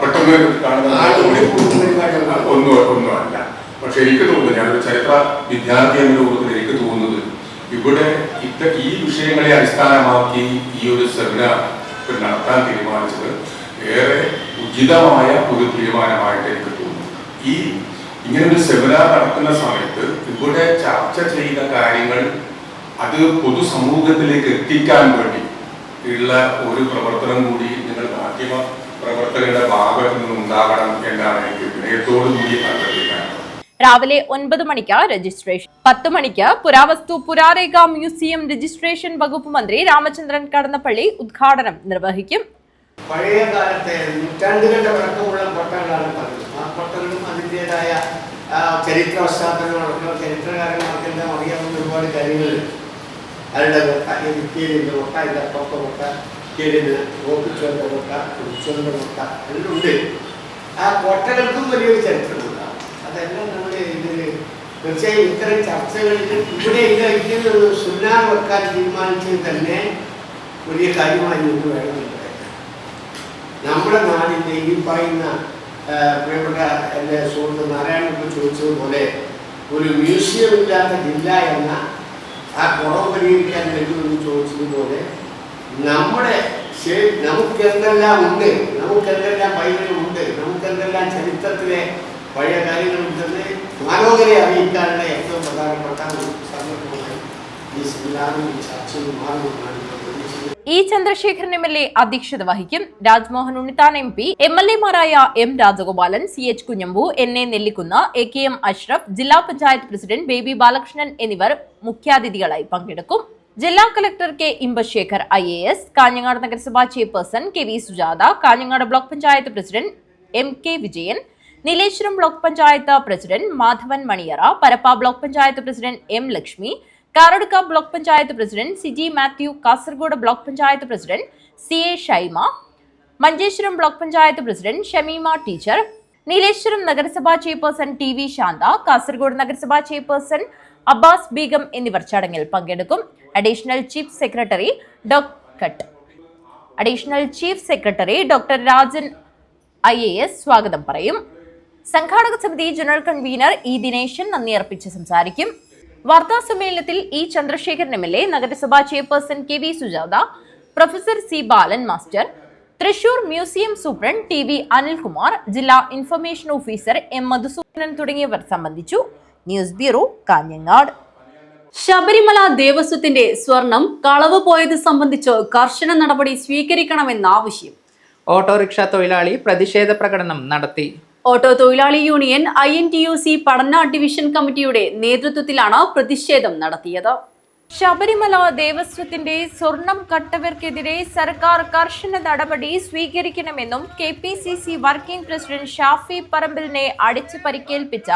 J: പെട്ടെന്ന് കാണുന്ന ഒന്നുമല്ല. പക്ഷെ എനിക്ക് തോന്നുന്നു, ഞാനൊരു ചരിത്ര വിദ്യാർത്ഥി എന്ന രൂപത്തിൽ എനിക്ക് തോന്നുന്നത് ഇവിടെ ഈ വിഷയങ്ങളെ അടിസ്ഥാനമാക്കി ഈ ഒരു സെമിനാർ നടത്താൻ തീരുമാനിച്ചത് ഏറെ ഉചിതമായ ഒരു തീരുമാനമായിട്ട് എനിക്ക് തോന്നുന്നു. ഇങ്ങനെ ഒരു സെമിനാർ നടത്തുന്ന സമയത്ത് ഇവിടെ ചർച്ച ചെയ്ത കാര്യങ്ങൾ അത് പൊതുസമൂഹത്തിലേക്ക് എത്തിക്കാൻ വേണ്ടി ഉള്ള ഒരു പ്രവർത്തനം കൂടി നിങ്ങൾ മാധ്യമ പ്രവർത്തകരുടെ ഭാഗത്തു നിന്നുണ്ടാകണം എന്നാണ് എനിക്ക് വിനയത്തോടു കൂടി അഭ്യർത്ഥിക്കാനുള്ളത്.
B: രാവിലെ 9 മണിക്ക് രജിസ്ട്രേഷൻ. 10 മണിക്ക് പുരാവസ്തു പുരാരേഖ മ്യൂസിയം രജിസ്ട്രേഷൻ വകുപ്പ് മന്ത്രി രാമചന്ദ്രൻ കടന്നപ്പള്ളി ഉദ്ഘാടനം നിർവഹിക്കും.
K: പഴയ കാലത്തെ നൂറ്റാണ്ടുകളുടെ പഴക്കമുള്ള കോട്ടകളാണ് പറഞ്ഞത്. ആ കോട്ടകളും അതിൻ്റെതായ ചരിത്ര പശ്ചാത്തലങ്ങളൊക്കെ ചരിത്രകാരന്മാർക്കെല്ലാം അറിയാവുന്ന ഒരുപാട് കാര്യങ്ങൾ അവരുടെ വിദ്യയിലെ മുട്ട, ഇതിൻ്റെ അപ്പുറത്തെ മുട്ട, വിദ്യയിലെ ഓപ്പിച്ചുവന്റെ മുട്ട, കുടിച്ചുവന്റെ മുട്ട എല്ലാം ഉണ്ട്. ആ കോട്ടകൾക്കും വലിയൊരു ചരിത്രമുണ്ടാകും. അതെല്ലാം നമ്മൾ ഇതിൽ തീർച്ചയായും ഇത്തരം ചർച്ചകളിൽ ഇവിടെ ഇതിന് സുന്നാർ വെക്കാൻ തീരുമാനിച്ചത് തന്നെ വലിയ കാര്യമായി എന്ന് വേണമെന്നില്ല. നമ്മുടെ നാടിൻ്റെ ഈ പറയുന്ന പ്രിയപ്പെട്ട എൻ്റെ സുഹൃത്ത് നാരായണൻ ചോദിച്ചതുപോലെ ഒരു മ്യൂസിയം ഇല്ലാത്ത ജില്ല എന്ന ആ കുറവ് പരിഹരിക്കാൻ കഴിയുമെന്ന് ചോദിച്ചതുപോലെ നമുക്കെന്തെല്ലാം ഉണ്ട്, നമുക്കെന്തെല്ലാം പൈതൃകമുണ്ട്, നമുക്കെന്തെല്ലാം ചരിത്രത്തിലെ പഴയ കാര്യങ്ങളും തന്നെ മാനോദരെ അറിയിക്കാനുള്ള ഏറ്റവും പ്രധാനപ്പെട്ട ഒരു സന്ദർഭമായി ഈ സെമിനാറും ഈ ചർച്ചയും മാറുമെന്നാണ്.
B: ഇ ചന്ദ്രശേഖരൻ MLA അധ്യക്ഷത വഹിക്കും. Rajmohan Unnithan MP, MLAമാരായ M Rajagopalan, CH Kunhambu, NA Nellikunnu, AKM Ashraf, ജില്ലാ പഞ്ചായത്ത് പ്രസിഡന്റ് ബേബി ബാലകൃഷ്ണൻ എന്നിവർ മുഖ്യാതിഥികളായി പങ്കെടുക്കും. ജില്ലാ collector K Imbasekar IAS, Kanhangad നഗരസഭാ chairperson KV Sujatha, Kanhangad block panchayat president MK Vijayan, Nileshwaram block panchayat president Madhavan Maniyara, Parappa block panchayat president M Lakshmi, Karadka block panchayat president Siji Mathew, Kasaragod block panchayat president CA Shaima, Manjeshwaram block panchayat president Shameema teacher, Nileshwaram നഗരസഭാ ചെയർപേഴ്സൺ TV ശാന്ത, കാസർഗോഡ് നഗരസഭാ ചെയർപേഴ്സൺ അബ്ബാസ് ബീഗം എന്നിവർ ചടങ്ങിൽ പങ്കെടുക്കും. Additional chief secretary doctor Rajan IAS സ്വാഗതം പറയും. സംഘാടക സമിതി ജനറൽ കൺവീനർ E ദിനേശൻ നന്ദി അർപ്പിച്ച് സംസാരിക്കും. വാർത്താ സമ്മേളനത്തിൽ E ചന്ദ്രശേഖരൻ MLA, നഗരസഭാ chairperson KV Sujatha, professor C Balan master, Thrissur museum superintendent TV Anilkumar, ജില്ലാ ഇൻഫർമേഷൻ ഓഫീസർ M മധുസൂദനൻ തുടങ്ങിയവർ സംബന്ധിച്ചു. News bureau, Kanhangad. ശബരിമല ദേവസ്വത്തിന്റെ സ്വർണം കളവ് പോയത് സംബന്ധിച്ച് കർശന നടപടി സ്വീകരിക്കണമെന്ന ആവശ്യം.
A: ഓട്ടോറിക്ഷ തൊഴിലാളി പ്രതിഷേധ പ്രകടനം നടത്തി.
B: ഓട്ടോ തൊഴിലാളി യൂണിയൻ INTUC പഠന ഡിവിഷൻ കമ്മിറ്റിയുടെ നേതൃത്വത്തിലാണ് പ്രതിഷേധം നടത്തിയത്.
G: ശബരിമല ദേവസ്വത്തിന്റെ സ്വർണം കട്ടവർക്കെതിരെ സർക്കാർ കർശന നടപടി സ്വീകരിക്കണമെന്നും KPCC വർക്കിംഗ് പ്രസിഡന്റ് ഷാഫി പറമ്പിലിനെ അടിച്ചു പരിക്കേൽപ്പിച്ച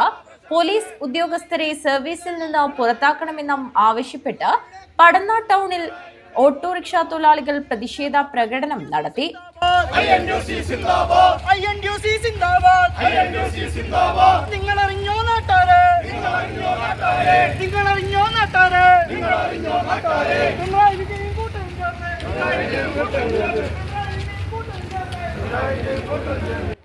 G: പോലീസ് ഉദ്യോഗസ്ഥരെ സർവീസിൽ നിന്ന് പുറത്താക്കണമെന്നും ആവശ്യപ്പെട്ട് പടന്ന ടൗണിൽ ഓട്ടോറിക്ഷ തൊഴിലാളികൾ പ്രതിഷേധ പ്രകടനം നടത്തി.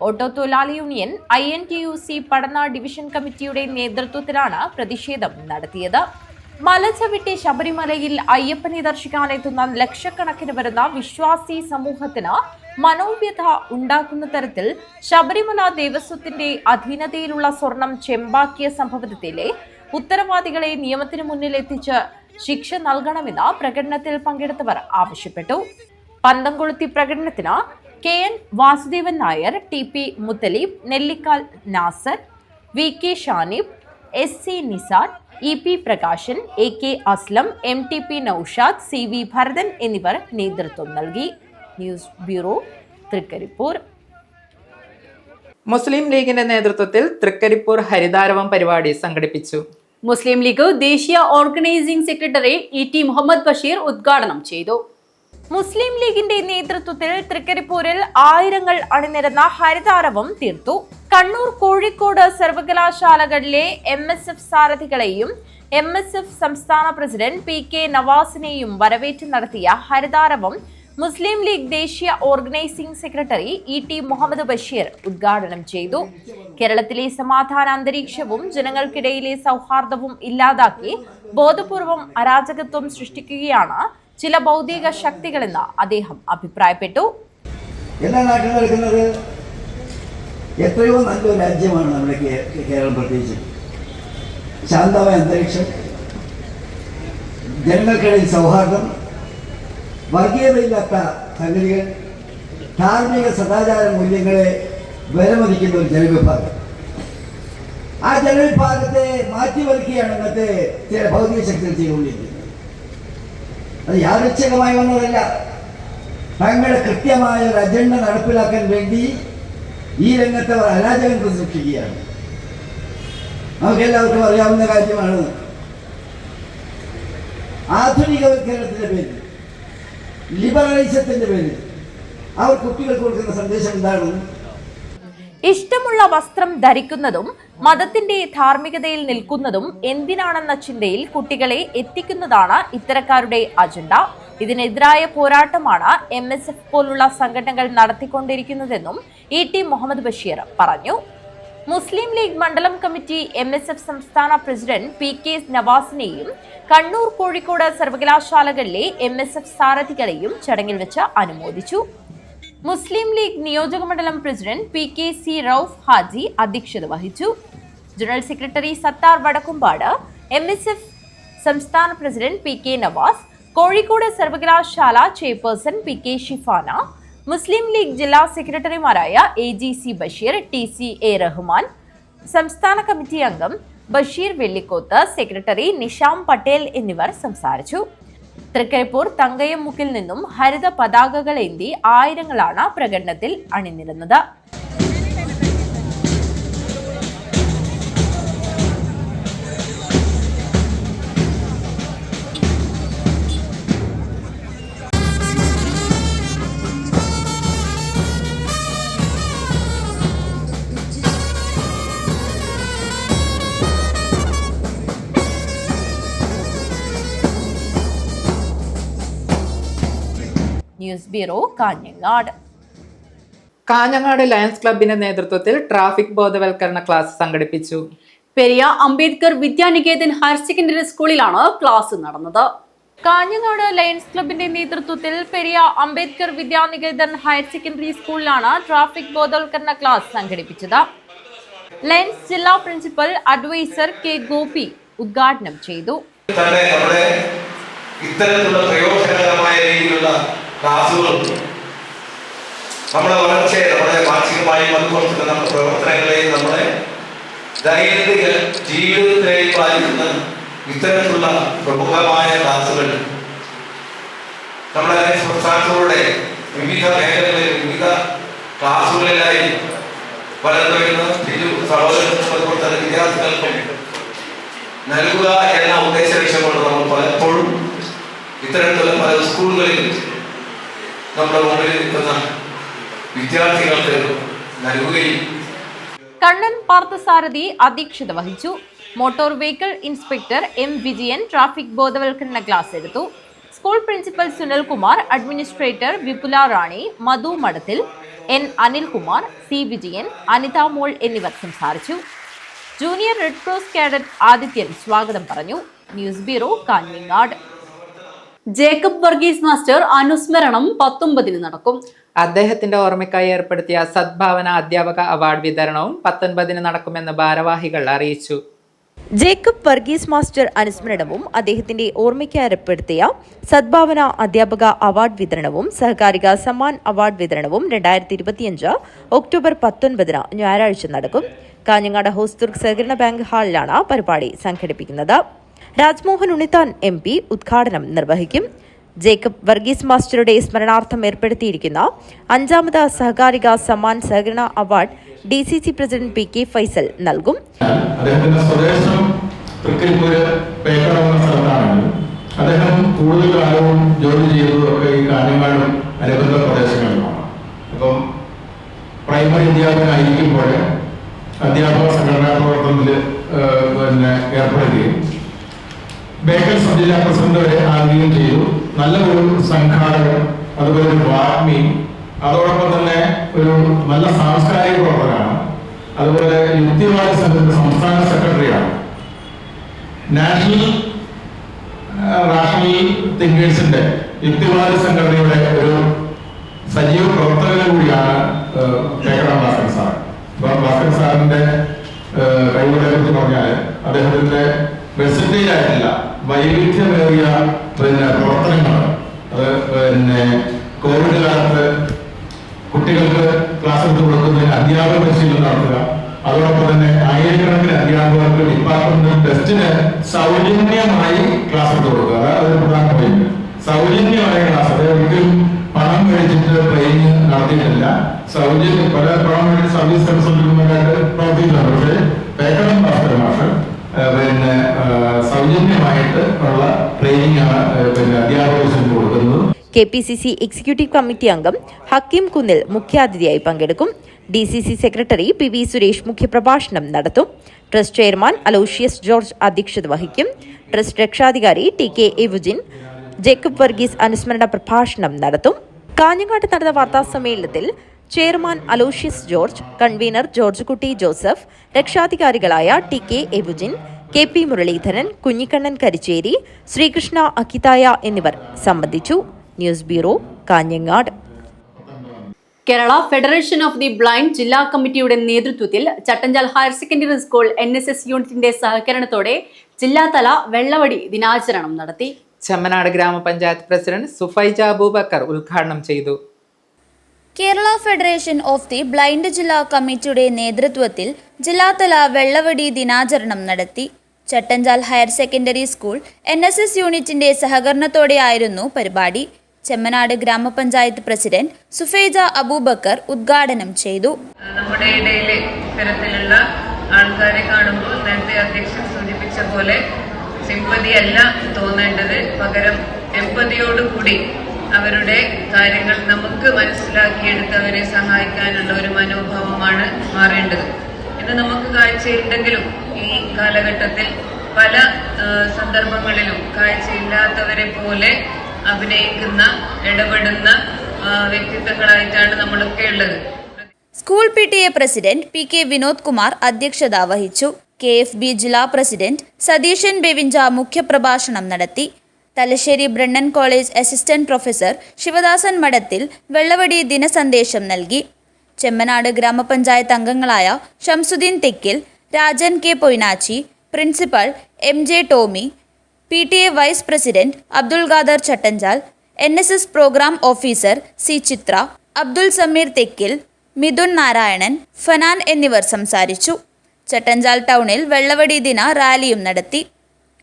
G: ഓട്ടോ തൊഴിലാളി യൂണിയൻ INTUC പഠന ഡിവിഷൻ കമ്മിറ്റിയുടെ നേതൃത്വത്തിലാണ് പ്രതിഷേധം നടത്തിയത്. മല ചവിട്ടി ശബരിമലയിൽ അയ്യപ്പനെ ദർശിക്കാനെത്തുന്ന ലക്ഷക്കണക്കിന് വരുന്ന വിശ്വാസി സമൂഹത്തിന് മനോവ്യഥ ഉണ്ടാക്കുന്ന തരത്തിൽ ശബരിമല ദേവസ്വത്തിന്റെ അധീനതയിലുള്ള സ്വർണം ചെമ്പാക്കിയ സംഭവത്തിലെ ഉത്തരവാദികളെ നിയമത്തിന് മുന്നിൽ എത്തിച്ച് ശിക്ഷ നൽകണമെന്ന് പ്രകടനത്തിൽ പങ്കെടുത്തവർ ആവശ്യപ്പെട്ടു. പന്തംകൊളുത്തി പ്രകടനത്തിന് KN Vasudevan Nair, TP Muthaleeb, Nellikkal Nasar, VK Shanib, SC Nisar, EP Prakashan, AK Aslam, MTP Naushad, CV Bharathan എന്നിവർ നേതൃത്വം നൽകി. News bureau, Trikaripur.
A: മുസ്ലിം ലീഗിന്റെ നേതൃത്വത്തിൽ തൃക്കരിപ്പൂർ ഹരിതാരവം പരിപാടി സംഘടിപ്പിച്ചു.
B: മുസ്ലിം ലീഗ് ദേശീയ organising secretary ET Muhammad Basheer ഉദ്ഘാടനം ചെയ്തു.
G: മുസ്ലിം ലീഗിന്റെ നേതൃത്വത്തിൽ തൃക്കരിപ്പൂരിൽ ആയിരങ്ങൾ അണിനിരന്ന ഹരിതാരവം തീർത്തു. കണ്ണൂർ, കോഴിക്കോട് സർവകലാശാലകളിലെ MSF സാരഥികളെയും MSF സംസ്ഥാന പ്രസിഡന്റ് PK നവാസിനെയും വരവേറ്റ് നടത്തിയ ഹരിതാരവം മുസ്ലിം ലീഗ് ദേശീയ organising secretary ET Muhammad Basheer ഉദ്ഘാടനം ചെയ്തു. കേരളത്തിലെ സമാധാന അന്തരീക്ഷവും ജനങ്ങൾക്കിടയിലെ സൗഹാർദ്ദവും ഇല്ലാതാക്കി ബോധപൂർവം അരാജകത്വം സൃഷ്ടിക്കുകയാണ് ചില ഭൗതിക ശക്തികളെന്ന് അദ്ദേഹം അഭിപ്രായപ്പെട്ടു.
L: എല്ലാ നാട്ടിലും നടക്കുന്നത് എത്രയോ നല്ലൊരു രാജ്യമാണ് നമ്മുടെ കേരളം. പ്രത്യേകിച്ച് ശാന്തമായ അന്തരീക്ഷം, ജനങ്ങൾക്കിടയിൽ സൗഹാർദ്ദം, വർഗീയതയില്ലാത്ത സംഗതികൾ, ധാർമ്മിക സദാചാര മൂല്യങ്ങളെ വിലമതിക്കുന്ന ഒരു ജനവിഭാഗം. ആ ജനവിഭാഗത്തെ മാറ്റിവെക്കുകയാണ് ഇന്നത്തെ ചില ഭൗതിക ശക്തികൾ ചെയ്തുകൊണ്ടിരിക്കുന്നത്. അത് യാദൃച്ഛികമായി വന്നതല്ല. തങ്ങളുടെ കൃത്യമായ ഒരു അജണ്ട നടപ്പിലാക്കാൻ വേണ്ടി ഈ രംഗത്ത് അവർ അരാജകത്വം സൃഷ്ടിക്കുകയാണ്. നമുക്കെല്ലാവർക്കും അറിയാവുന്ന കാര്യമാണ്. ആധുനികവൽക്കരണത്തിന്റെ പേരിൽ, ലിബറലിസത്തിന്റെ പേരിൽ അവർ കുട്ടികൾക്ക് കൊടുക്കുന്ന സന്ദേശം എന്താണ്?
G: ഇഷ്ടമുള്ള വസ്ത്രം ധരിക്കുന്നതും മതത്തിന്റെ ധാർമ്മികതയിൽ നിൽക്കുന്നതും എന്തിനാണെന്ന ചിന്തയിൽ കുട്ടികളെ എത്തിക്കുന്നതാണ് ഇത്തരക്കാരുടെ അജണ്ട. ഇതിനെതിരായ പോരാട്ടമാണ് MSF പോലുള്ള സംഘടനകൾ നടത്തിക്കൊണ്ടിരിക്കുന്നതെന്നും ET മുഹമ്മദ് ബഷീർ പറഞ്ഞു. മുസ്ലിം ലീഗ് മണ്ഡലം കമ്മിറ്റി MSF സംസ്ഥാന പ്രസിഡന്റ് PK നവാസിനെയും കണ്ണൂർ, കോഴിക്കോട് സർവകലാശാലകളിലെ MSF സാരഥികളെയും ചടങ്ങിൽ വെച്ച് അനുമോദിച്ചു. മുസ്ലിം ലീഗ് നിയോജക മണ്ഡലം പ്രസിഡന്റ് PKC റൌഫ് ഹാജി അധ്യക്ഷത വഹിച്ചു. General secretary Sathar Vadakkumpad, MSF സംസ്ഥാന പ്രസിഡന്റ് PK നവാസ്, കോഴിക്കോട് സർവകലാശാല ചെയർപേഴ്സൺ PK ഷിഫാന, മുസ്ലിം ലീഗ് ജില്ലാ സെക്രട്ടറിമാരായ AGC ബഷീർ, TCA റഹ്മാൻ, സംസ്ഥാന കമ്മിറ്റി അംഗം ബഷീർ വെള്ളിക്കോത്ത്, സെക്രട്ടറി നിഷാം പട്ടേൽ എന്നിവർ സംസാരിച്ചു. തൃക്കരിപ്പൂർ തങ്കയംമുക്കിൽ നിന്നും ഹരിത പതാകകളേന്തി ആയിരങ്ങളാണ് പ്രകടനത്തിൽ അണിനിരുന്നത്. News bureau, Kanhangad.
A: Kanhangad Lions ക്ലബിന്റെ നേതൃത്വത്തിൽ ട്രാഫിക് ബോധവൽക്കരണ ക്ലാസ് സംഘടിപ്പിച്ചു.
B: പെരിയ അംബേദ്കർ വിദ്യാനികേതൻ ഹയർ സെക്കൻഡറി സ്കൂളിലാണ് ക്ലാസ് നടന്നത്.
G: കാഞ്ഞങ്ങാട് ലയൺസ് ക്ലബിന്റെ നേതൃത്വത്തിൽ പെരിയ അംബേദ്കർ വിദ്യാനികേതൻ ഹയർ സെക്കൻഡറി സ്കൂളിലാണ് ട്രാഫിക് ബോധവൽക്കരണ ക്ലാസ് സംഘടിപ്പിച്ചത്. ലയൺസ് ജില്ലാ പ്രിൻസിപ്പൽ അഡ്വൈസർ K ഗോപി ഉദ്ഘാടനം ചെയ്തു.
M: ഇത്തരത്തിലുള്ള പ്രയോജനകരമായ രീതിയിലുള്ള ക്ലാസുകളും നമ്മുടെ വളർച്ചയെ, നമ്മുടെ മാനസിക മാനസികമായും അതുപോലെ നമ്മുടെ പ്രവർത്തനങ്ങളെയും നമ്മുടെ ദൈനംദിന ജീവിതത്തിലേക്ക് പാലിക്കുന്ന ഇത്തരത്തിലുള്ള പ്രമുഖമായ ക്ലാസുകൾ നമ്മുടെ സംസ്ഥാനത്തിലൂടെ വിവിധ മേഖലകളിൽ വിവിധ ക്ലാസുകളിലായി വളർന്നു വരുന്ന സഹോദരങ്ങൾക്കും അതുപോലെ തന്നെ വിദ്യാർത്ഥികൾക്കും നൽകുക എന്ന ഉദ്ദേശ ലക്ഷ്യം കൊണ്ട് നമ്മൾ പലപ്പോഴും ഇത്തരത്തിലുള്ള പല സ്കൂളുകളിൽ നമ്മുടെ മുമ്പിൽ നിൽക്കുന്ന വിദ്യാർത്ഥികൾക്ക് നൽകുകയും.
G: കണ്ണൻ പാർത്ഥസാരഥി അധ്യക്ഷത വഹിച്ചു. Motor vehicle inspector M Vijayan traffic ബോധവൽക്കരണ ക്ലാസ് എടുത്തു. സ്കൂൾ പ്രിൻസിപ്പൽ സുനിൽകുമാർ, അഡ്മിനിസ്ട്രേറ്റർ വിപുല റാണി, മധു മഠത്തിൽ, എൻ അനിൽകുമാർ, സി വിജയൻ, അനിത മോൾ എന്നിവർ സംസാരിച്ചു. Junior red cross cadet Adithyan സ്വാഗതം പറഞ്ഞു. News bureau, Kanhangad.
B: Jacob Varghese master അനുസ്മരണം 19 നടക്കും.
A: അദ്ദേഹത്തിന്റെ ഓർമ്മയ്ക്കായി ഏർപ്പെടുത്തിയ സദ്ഭാവന അധ്യാപക അവാർഡ് വിതരണവും 19 നടക്കുമെന്ന് ഭാരവാഹികൾ അറിയിച്ചു.
G: ജേക്കബ് വർഗീസ് മാസ്റ്റർ അനുസ്മരണവും അദ്ദേഹത്തിന്റെ ഓർമ്മയ്ക്ക് ഏർപ്പെടുത്തിയ സദ്ഭാവന അധ്യാപക അവാർഡ് വിതരണവും സഹകാരിക സമ്മാൻ അവാർഡ് വിതരണവും 2025 ഒക്ടോബർ 19 ഞായറാഴ്ച നടക്കും. കാഞ്ഞങ്ങാട് ഹോസ്ദുർഗ് സഹകരണ ബാങ്ക് ഹാളിലാണ് പരിപാടി സംഘടിപ്പിക്കുന്നത്. രാജ്മോഹൻ ഉണ്ണിത്താൻ MP ഉദ്ഘാടനം നിർവഹിക്കും. ജേക്കബ് വർഗീസ് മാസ്റ്ററുടെ സ്മരണാർത്ഥം ഏർപ്പെടുത്തിയിരിക്കുന്ന 5ാമത് സഹകാരിക സമ്മാൻ സഹകരണ award DCC president PK Faisal നൽകും.
F: അദ്ദേഹത്തിന്റെ സ്വദേശം തൃക്കരിപ്പൂര് പേക്കട എന്ന സ്ഥലത്താണെങ്കിലും അദ്ദേഹം കൂടുതൽ കാലവും ജോലി ചെയ്തതൊക്കെ ഈ കാഞ്ഞങ്ങാടും അനുബന്ധ പ്രദേശങ്ങളിലുമാണ്. ഇപ്പം പ്രൈമറി അധ്യാപകനായിരിക്കുമ്പോൾ അധ്യാപക സംഘടനാ പ്രവർത്തനത്തിൽ ഏർപ്പെടുകയും ബേക്കൽ സബ് ജില്ലാ പ്രസിഡന്റ് വരെ ആകുകയും ചെയ്തു. നല്ലൊരു സംഘാടകൻ, അതുപോലെ ഒരു വാഗ്മി, അതോടൊപ്പം തന്നെ ഒരു നല്ല സാംസ്കാരിക പ്രവർത്തകനാണ്. അതുപോലെ യുക്തിവാദി സംഘത്തിന്റെ സംസ്ഥാന സെക്രട്ടറിയാണ്. നാഷണൽ റാഷണൽ തിങ്കേഴ്സിന്റെ യുക്തിവാദി സംഘടനയുടെ ഒരു സജീവ പ്രവർത്തകൻ കൂടിയാണ് പേക്കട ഭാസ്കർ സാർ. ഭാസ്കർ സാറിന്റെ കഴിവുകളെ കുറിച്ച് പറഞ്ഞാൽ അദ്ദേഹത്തിന്റെ വെർസറ്റൈൽ ആയിട്ടില്ല, വൈവിധ്യമേറിയ പ്രവർത്തനങ്ങൾ. അത് കോവിഡ് കാലത്ത് കുട്ടികൾക്ക് ക്ലാസ് എടുത്ത് കൊടുക്കുന്നതിന് അധ്യാപക പരിശീലനം നടത്തുക, അതോടൊപ്പം തന്നെ ആയിരക്കണക്കിന് അധ്യാപകർക്ക് ഡിപ്പാർട്ട്മെന്റ് ടെസ്റ്റിന് സൗജന്യമായി ക്ലാസ് എടുത്ത് കൊടുക്കുക. അതൊരു പ്രധാന പോയിന്റ്. സൗജന്യമായ ക്ലാസ്, അത് ഒരിക്കലും പണം മേടിച്ചിട്ട് ട്രെയിനിങ് നടത്തിയിട്ടില്ല. സൗജന്യം പല പണം മേടിച്ച് സർവീസ് കൺസൾട്ടന്റുമാരായിട്ട് പ്രവർത്തിക്കുന്നുണ്ട്. പക്ഷേ പേക്കടം ഭാസ്കര മാഷ് സൗജന്യമായിട്ട് ഉള്ള ട്രെയിനിങ് ആണ് അധ്യാപകർക്ക് കൊടുക്കുന്നത്.
G: KPCC എക്സിക്യൂട്ടീവ് കമ്മിറ്റി അംഗം ഹക്കീം കുന്നിൽ മുഖ്യാതിഥിയായി പങ്കെടുക്കും. DCC സെക്രട്ടറി PV സുരേഷ് മുഖ്യപ്രഭാഷണം നടത്തും. ട്രസ്റ്റ് ചെയർമാൻ അലോഷ്യസ് ജോർജ് അധ്യക്ഷത വഹിക്കും. ട്രസ്റ്റ് രക്ഷാധികാരി TK എവുജിൻ ജേക്കബ് വർഗീസ് അനുസ്മരണ പ്രഭാഷണം നടത്തും. കാഞ്ഞങ്ങാട്ട് നടന്ന വാർത്താ സമ്മേളനത്തിൽ ചെയർമാൻ അലോഷ്യസ് ജോർജ്, കൺവീനർ ജോർജ് കുട്ടി ജോസഫ്, രക്ഷാധികാരികളായ TK എവുജിൻ, KP മുരളീധരൻ, കുഞ്ഞിക്കണ്ണൻ കരിച്ചേരി, ശ്രീകൃഷ്ണ അക്കിതായ എന്നിവർ സംബന്ധിച്ചു. News bureau, Kanhangad.
B: Kerala federation of the blind ജില്ലാ കമ്മിറ്റിയുടെ നേതൃത്വത്തിൽ Chattanchal higher secondary school NSS യൂണിറ്റിന്റെ സഹകരണത്തോടെ ജില്ലാതല വെള്ളവടി ദിനാചരണം നടത്തി.
A: ചെമ്മനാട് ഗ്രാമപഞ്ചായത്ത് പ്രസിഡന്റ് സുഫൈജ അബൂബക്കർ ഉദ്ഘാടനം ചെയ്തു.
I: Kerala federation of the blind ജില്ലാ കമ്മിറ്റിയുടെ നേതൃത്വത്തിൽ ജില്ലാതല വെള്ളവടി ദിനാചരണം നടത്തി. Chattanchal higher secondary school NSS യൂണിറ്റിന്റെ സഹകരണത്തോടെയായിരുന്നു പരിപാടി. ചെമ്മനാട് ഗ്രാമപഞ്ചായത്ത് പ്രസിഡന്റ് സുഫൈജ അബൂബക്കർ ഉദ്ഘാടനം ചെയ്തു.
C: നമ്മുടെ ഇടയിൽ ഇത്തരത്തിലുള്ള ആൾക്കാരെ കാണുമ്പോൾ നേരത്തെ അധ്യക്ഷൻ സൂചിപ്പിച്ച പോലെ സിമ്പതി അല്ല തോന്നേണ്ടത്, പകരം എമ്പതിയോടുകൂടി അവരുടെ കാര്യങ്ങൾ നമുക്ക് മനസ്സിലാക്കിയെടുത്ത് അവരെ സഹായിക്കാനുള്ള ഒരു മനോഭാവമാണ് മാറേണ്ടത്. ഇന്ന് നമുക്ക് കാഴ്ചയുണ്ടെങ്കിലും ഈ കാലഘട്ടത്തിൽ പല സന്ദർഭങ്ങളിലും കാഴ്ചയില്ലാത്തവരെ പോലെ അഭിനയിക്കുന്ന, ഇടപെടുന്ന വ്യക്തിത്വങ്ങളായിട്ടാണ് നമ്മളൊക്കെ ഉള്ളത്.
I: School PTA president PK Vinod Kumar അധ്യക്ഷത വഹിച്ചു. KFB ജില്ലാ പ്രസിഡന്റ് സതീശൻ ബെവിഞ്ച മുഖ്യപ്രഭാഷണം നടത്തി. Thalassery Brennen college assistant professor Sivadasan Madathil വെള്ളവടി ദിനസന്ദേശം നൽകി. ചെമ്മനാട് ഗ്രാമപഞ്ചായത്ത് അംഗങ്ങളായ Shamsuddin Thekkil, Rajan K Poinachi, principal MJ Tomy, PTA vice president Abdul Khader Chattanchal, NSS programme officer C Chitra, Abdul Sameer Thekkil, Mithun Narayanan, Fanan എന്നിവർ സംസാരിച്ചു. ചട്ടഞ്ചാൽ ടൗണിൽ വെള്ളവടി ദിന റാലിയും നടത്തി.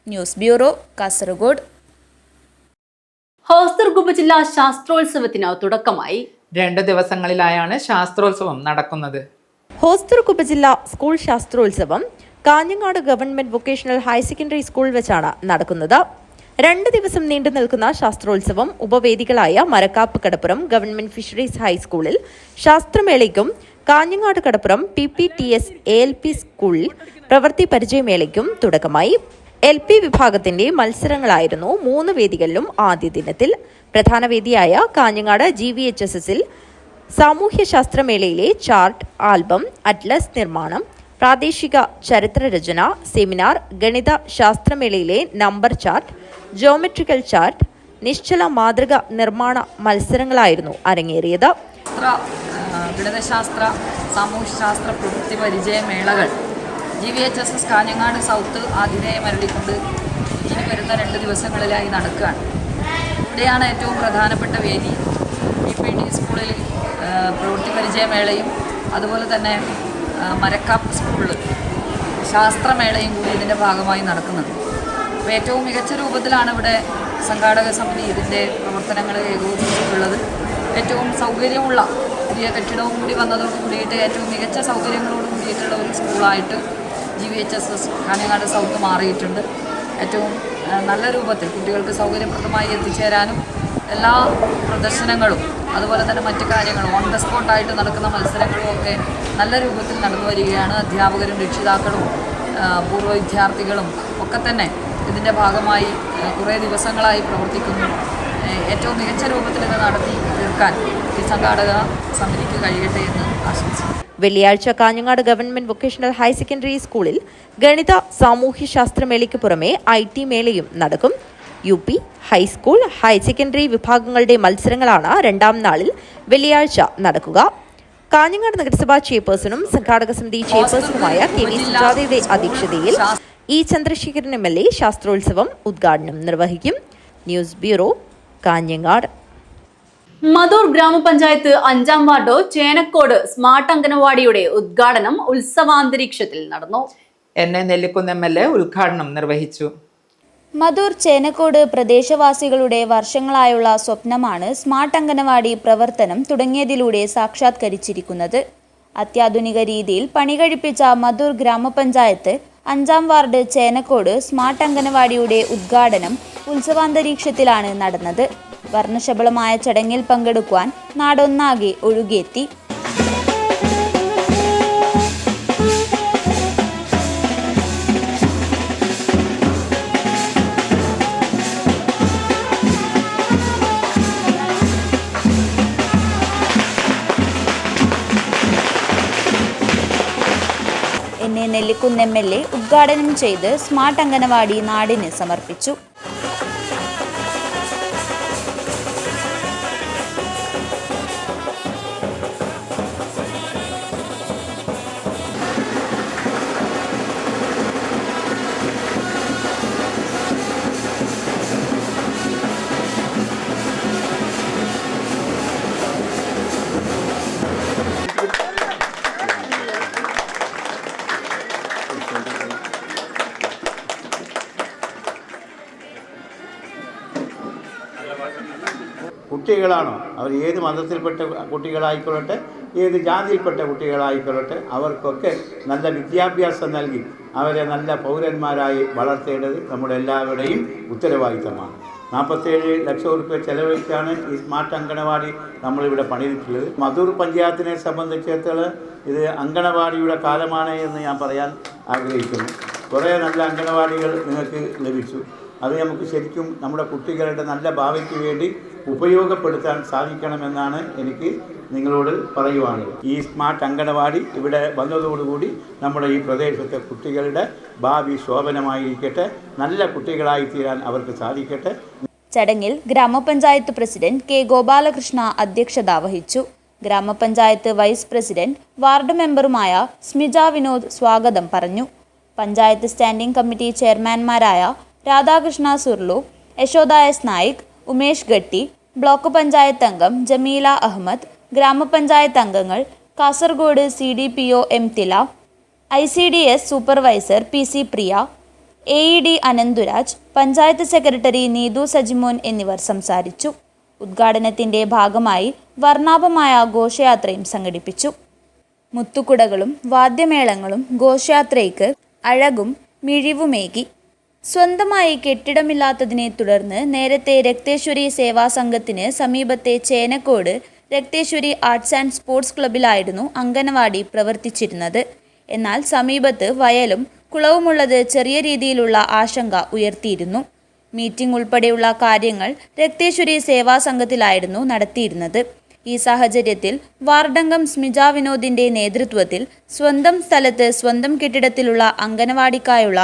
I: News bureau, Kasaragod.
B: ഹോസ്ദുർഗ് ഉപജില്ലാ ശാസ്ത്രോത്സവത്തിന് തുടക്കമായി.
A: 2 ദിവസങ്ങളിലായാണ് ശാസ്ത്രോത്സവം നടക്കുന്നത്.
G: ഹോസ്ദുർഗ് ഉപജില്ല സ്കൂൾ ശാസ്ത്രോത്സവം Kanhangad government vocational higher secondary school വെച്ചാണ് നടക്കുന്നത്. 2 ദിവസം നീണ്ടു നിൽക്കുന്ന ശാസ്ത്രോത്സവം ഉപവേദികളായ മരക്കാപ്പ് കടപ്പുറം ഗവൺമെന്റ് ഫിഷറീസ് ഹൈസ്കൂളിൽ ശാസ്ത്രമേളയ്ക്കും കാഞ്ഞങ്ങാട് കടപ്പുറം PPTS ALP സ്കൂളിൽ പ്രവൃത്തി പരിചയമേളയ്ക്കും തുടക്കമായി. LP വിഭാഗത്തിന്റെ മത്സരങ്ങളായിരുന്നു 3 വേദികളിലും ആദ്യ ദിനത്തിൽ. പ്രധാന വേദിയായ കാഞ്ഞങ്ങാട് GVHSSൽ സാമൂഹ്യശാസ്ത്രമേളയിലെ ചാർട്ട്, ആൽബം, അറ്റ്ലസ് നിർമ്മാണം, പ്രാദേശിക ചരിത്രരചന, സെമിനാർ, ഗണിത ശാസ്ത്രമേളയിലെ നമ്പർ ചാർട്ട്, ജോമെട്രിക്കൽ ചാർട്ട്, നിശ്ചല മാതൃക നിർമ്മാണ മത്സരങ്ങളായിരുന്നു അരങ്ങേറിയത്.
C: ഗണിതശാസ്ത്ര, സാമൂഹ്യശാസ്ത്ര പ്രവൃത്തി പരിചയമേളകൾ GVHSS കാഞ്ഞങ്ങാട് സൗത്ത് ആതിഥേയമരുളിക്കൊണ്ട് ഇനി വരുന്ന 2 ദിവസങ്ങളിലായി നടക്കുകയാണ്. ഇവിടെയാണ് ഏറ്റവും പ്രധാനപ്പെട്ട വേദി. PPT സ്കൂളിൽ പ്രവൃത്തി പരിചയമേളയും അതുപോലെ തന്നെ മരക്കാപ്പ് സ്കൂളിൽ ശാസ്ത്രമേളയും കൂടി ഇതിൻ്റെ ഭാഗമായി നടക്കുന്നുണ്ട്. അപ്പോൾ ഏറ്റവും മികച്ച രൂപത്തിലാണ് ഇവിടെ സംഘാടക സമിതി ഇതിൻ്റെ പ്രവർത്തനങ്ങൾ ഏകോപിപ്പിച്ചിട്ടുള്ളത്. ഏറ്റവും സൗകര്യമുള്ള പുതിയ കെട്ടിടവും കൂടി വന്നതോട് കൂടിയിട്ട് ഏറ്റവും മികച്ച സൗകര്യങ്ങളോട് കൂടിയിട്ടുള്ള ഒരു സ്കൂളായിട്ട് GVHSS കാഞ്ഞങ്ങാട് സൗത്ത് മാറിയിട്ടുണ്ട്. ഏറ്റവും നല്ല രൂപത്തിൽ കുട്ടികൾക്ക് സൗകര്യപ്രദമായി എത്തിച്ചേരാനും എല്ലാ പ്രദർശനങ്ങളും അതുപോലെ തന്നെ മറ്റു കാര്യങ്ങളും ഓൺ ദ സ്പോട്ടായിട്ട് നടക്കുന്ന മത്സരങ്ങളും ഒക്കെ നല്ല രൂപത്തിൽ നടന്നു വരികയാണ്. അധ്യാപകരും രക്ഷിതാക്കളും പൂർവ്വ വിദ്യാർത്ഥികളും ഒക്കെ തന്നെ ഇതിൻ്റെ ഭാഗമായി കുറേ ദിവസങ്ങളായി പ്രവർത്തിക്കുന്നു. ഏറ്റവും മികച്ച രൂപത്തിൽ ഇത് നടത്തി തീർക്കാൻ ഈ സംഘാടക സമിതിക്ക് കഴിയട്ടെ എന്ന് ആശംസിക്കുന്നു.
G: വെള്ളിയാഴ്ച Kanhangad government vocational higher secondary സ്കൂളിൽ ഗണിത സാമൂഹ്യശാസ്ത്രമേളയ്ക്ക് പുറമെ IT മേളയും നടക്കും. UP, ഹൈസ്കൂൾ, ഹയർ സെക്കൻഡറി വിഭാഗങ്ങളുടെ മത്സരങ്ങളാണ് 2ാം നാളിൽ വെള്ളിയാഴ്ച നടക്കുക. കാഞ്ഞങ്ങാട് നഗരസഭാ ചെയർപേഴ്സണും സംഘാടക സമിതി ചെയർപേഴ്സണുമായ KV സുജാതയുടെ അധ്യക്ഷതയിൽ E ചന്ദ്രശേഖരൻ MLA ശാസ്ത്രോത്സവം ഉദ്ഘാടനം നിർവഹിക്കും. News bureau, Kanhangad.
B: മധൂർ ഗ്രാമപഞ്ചായത്ത് 5ാം വാർഡ് ചേനക്കോട് സ്മാർട്ട് അംഗനവാടിയുടെ ഉദ്ഘാടനം ഉത്സവാന്തരീക്ഷത്തിൽ നടന്നു.
A: NA നെല്ലിക്കുന്ന് MLA ഉദ്ഘാടനം നിർവഹിച്ചു.
I: മധൂർ ചേനക്കോട് പ്രദേശവാസികളുടെ വർഷങ്ങളായുള്ള സ്വപ്നമാണ് സ്മാർട്ട് അംഗനവാടി പ്രവർത്തനം തുടങ്ങിയതിലൂടെ സാക്ഷാത്കരിച്ചിരിക്കുന്നത്. അത്യാധുനിക രീതിയിൽ പണി കഴിപ്പിച്ച മധൂർ ഗ്രാമപഞ്ചായത്ത് 5ാം വാർഡ് ചേനക്കോട് സ്മാർട്ട് അംഗനവാടിയുടെ ഉദ്ഘാടനം ഉത്സവാന്തരീക്ഷത്തിലാണ് നടന്നത്. വർണ്ണശബളമായ ചടങ്ങിൽ പങ്കെടുക്കുവാൻ നാടൊന്നാകെ ഒഴുകിയെത്തി. NA നെല്ലിക്കുന്ന് MLA ഉദ്ഘാടനം ചെയ്ത് സ്മാർട്ട് അംഗനവാടി നാടിന് സമർപ്പിച്ചു.
K: കുട്ടികളാണോ അവർ ഏത് മതത്തിൽപ്പെട്ട കുട്ടികളായിക്കൊള്ളട്ടെ, ഏത് ജാതിയിൽപ്പെട്ട കുട്ടികളായിക്കൊള്ളട്ടെ, അവർക്കൊക്കെ നല്ല വിദ്യാഭ്യാസം നൽകി അവരെ നല്ല പൗരന്മാരായി വളർത്തേണ്ടത് നമ്മുടെ എല്ലാവരുടെയും ഉത്തരവാദിത്തമാണ്. 47 ലക്ഷം രൂപ ചെലവഴിച്ചാണ് ഈ സ്മാർട്ട് അങ്കണവാടി നമ്മളിവിടെ പണിതിട്ടുള്ളത്. മധൂർ പഞ്ചായത്തിനെ സംബന്ധിച്ചിടത്തോളം ഇത് അങ്കണവാടിയുടെ കാലമാണ് എന്ന് ഞാൻ പറയാൻ ആഗ്രഹിക്കുന്നു. കുറേ നല്ല അങ്കണവാടികൾ നിങ്ങൾക്ക് ലഭിച്ചു. അത് നമുക്ക് ശരിക്കും നമ്മുടെ കുട്ടികളുടെ നല്ല ഭാവിക്ക് വേണ്ടി ഉപയോഗപ്പെടുത്താൻ സാധിക്കണമെന്നാണ് എനിക്ക് നിങ്ങളോട് പറയുവാനുള്ളത്. ഈ സ്മാർട്ട് അങ്കണവാടി ഇവിടെ വന്നതോടുകൂടി നമ്മുടെ ഈ പ്രദേശത്തെ കുട്ടികളുടെ ഭാവി ശോഭനമായിരിക്കട്ടെ, നല്ല കുട്ടികളായി തീരാൻ അവർക്ക് സാധിക്കട്ടെ.
I: ചടങ്ങിൽ ഗ്രാമപഞ്ചായത്ത് പ്രസിഡന്റ് K ഗോപാലകൃഷ്ണ അധ്യക്ഷത വഹിച്ചു. ഗ്രാമപഞ്ചായത്ത് വൈസ് പ്രസിഡന്റ് വാർഡ് മെമ്പറുമായ സ്മിജ വിനോദ് സ്വാഗതം പറഞ്ഞു. പഞ്ചായത്ത് സ്റ്റാൻഡിംഗ് കമ്മിറ്റി ചെയർമാൻമാരായ രാധാകൃഷ്ണ സുർലു, യശോദ S നായിക്, ഉമേഷ് ഗട്ടി, ബ്ലോക്ക് പഞ്ചായത്ത് അംഗം ജമീല അഹമ്മദ്, ഗ്രാമപഞ്ചായത്ത് അംഗങ്ങൾ Kasaragod CDPO M Thila, ICDS supervisor PC Priya, AED Ananthuraj, panchayat secretary Neethu Sajimon എന്നിവർ സംസാരിച്ചു. ഉദ്ഘാടനത്തിന്റെ ഭാഗമായി വർണ്ണാഭമായ ഘോഷയാത്രയും സംഘടിപ്പിച്ചു. മുത്തുകുടകളും വാദ്യമേളങ്ങളും ഘോഷയാത്രയ്ക്ക് അഴകും മിഴിവുമേകി. സ്വന്തമായി കെട്ടിടമില്ലാത്തതിനെ തുടർന്ന് നേരത്തെ രക്തേശ്വരി സേവാ സംഘത്തിന് സമീപത്തെ Chenakkode Rakteshwari arts and sports ക്ലബ്ബിലായിരുന്നു അംഗനവാടി പ്രവർത്തിച്ചിരുന്നത്. എന്നാൽ സമീപത്ത് വയലും കുളവുമുള്ളത് ചെറിയ രീതിയിലുള്ള ആശങ്ക ഉയർത്തിയിരുന്നു. മീറ്റിംഗ് ഉൾപ്പെടെയുള്ള കാര്യങ്ങൾ രക്തേശ്വരി സേവാ സംഘത്തിലായിരുന്നു നടത്തിയിരുന്നത്. ഈ സാഹചര്യത്തിൽ വാർഡംഗം സ്മിജ വിനോദിന്റെ നേതൃത്വത്തിൽ സ്വന്തം സ്ഥലത്ത് സ്വന്തം കെട്ടിടത്തിലുള്ള അംഗനവാടിക്കായുള്ള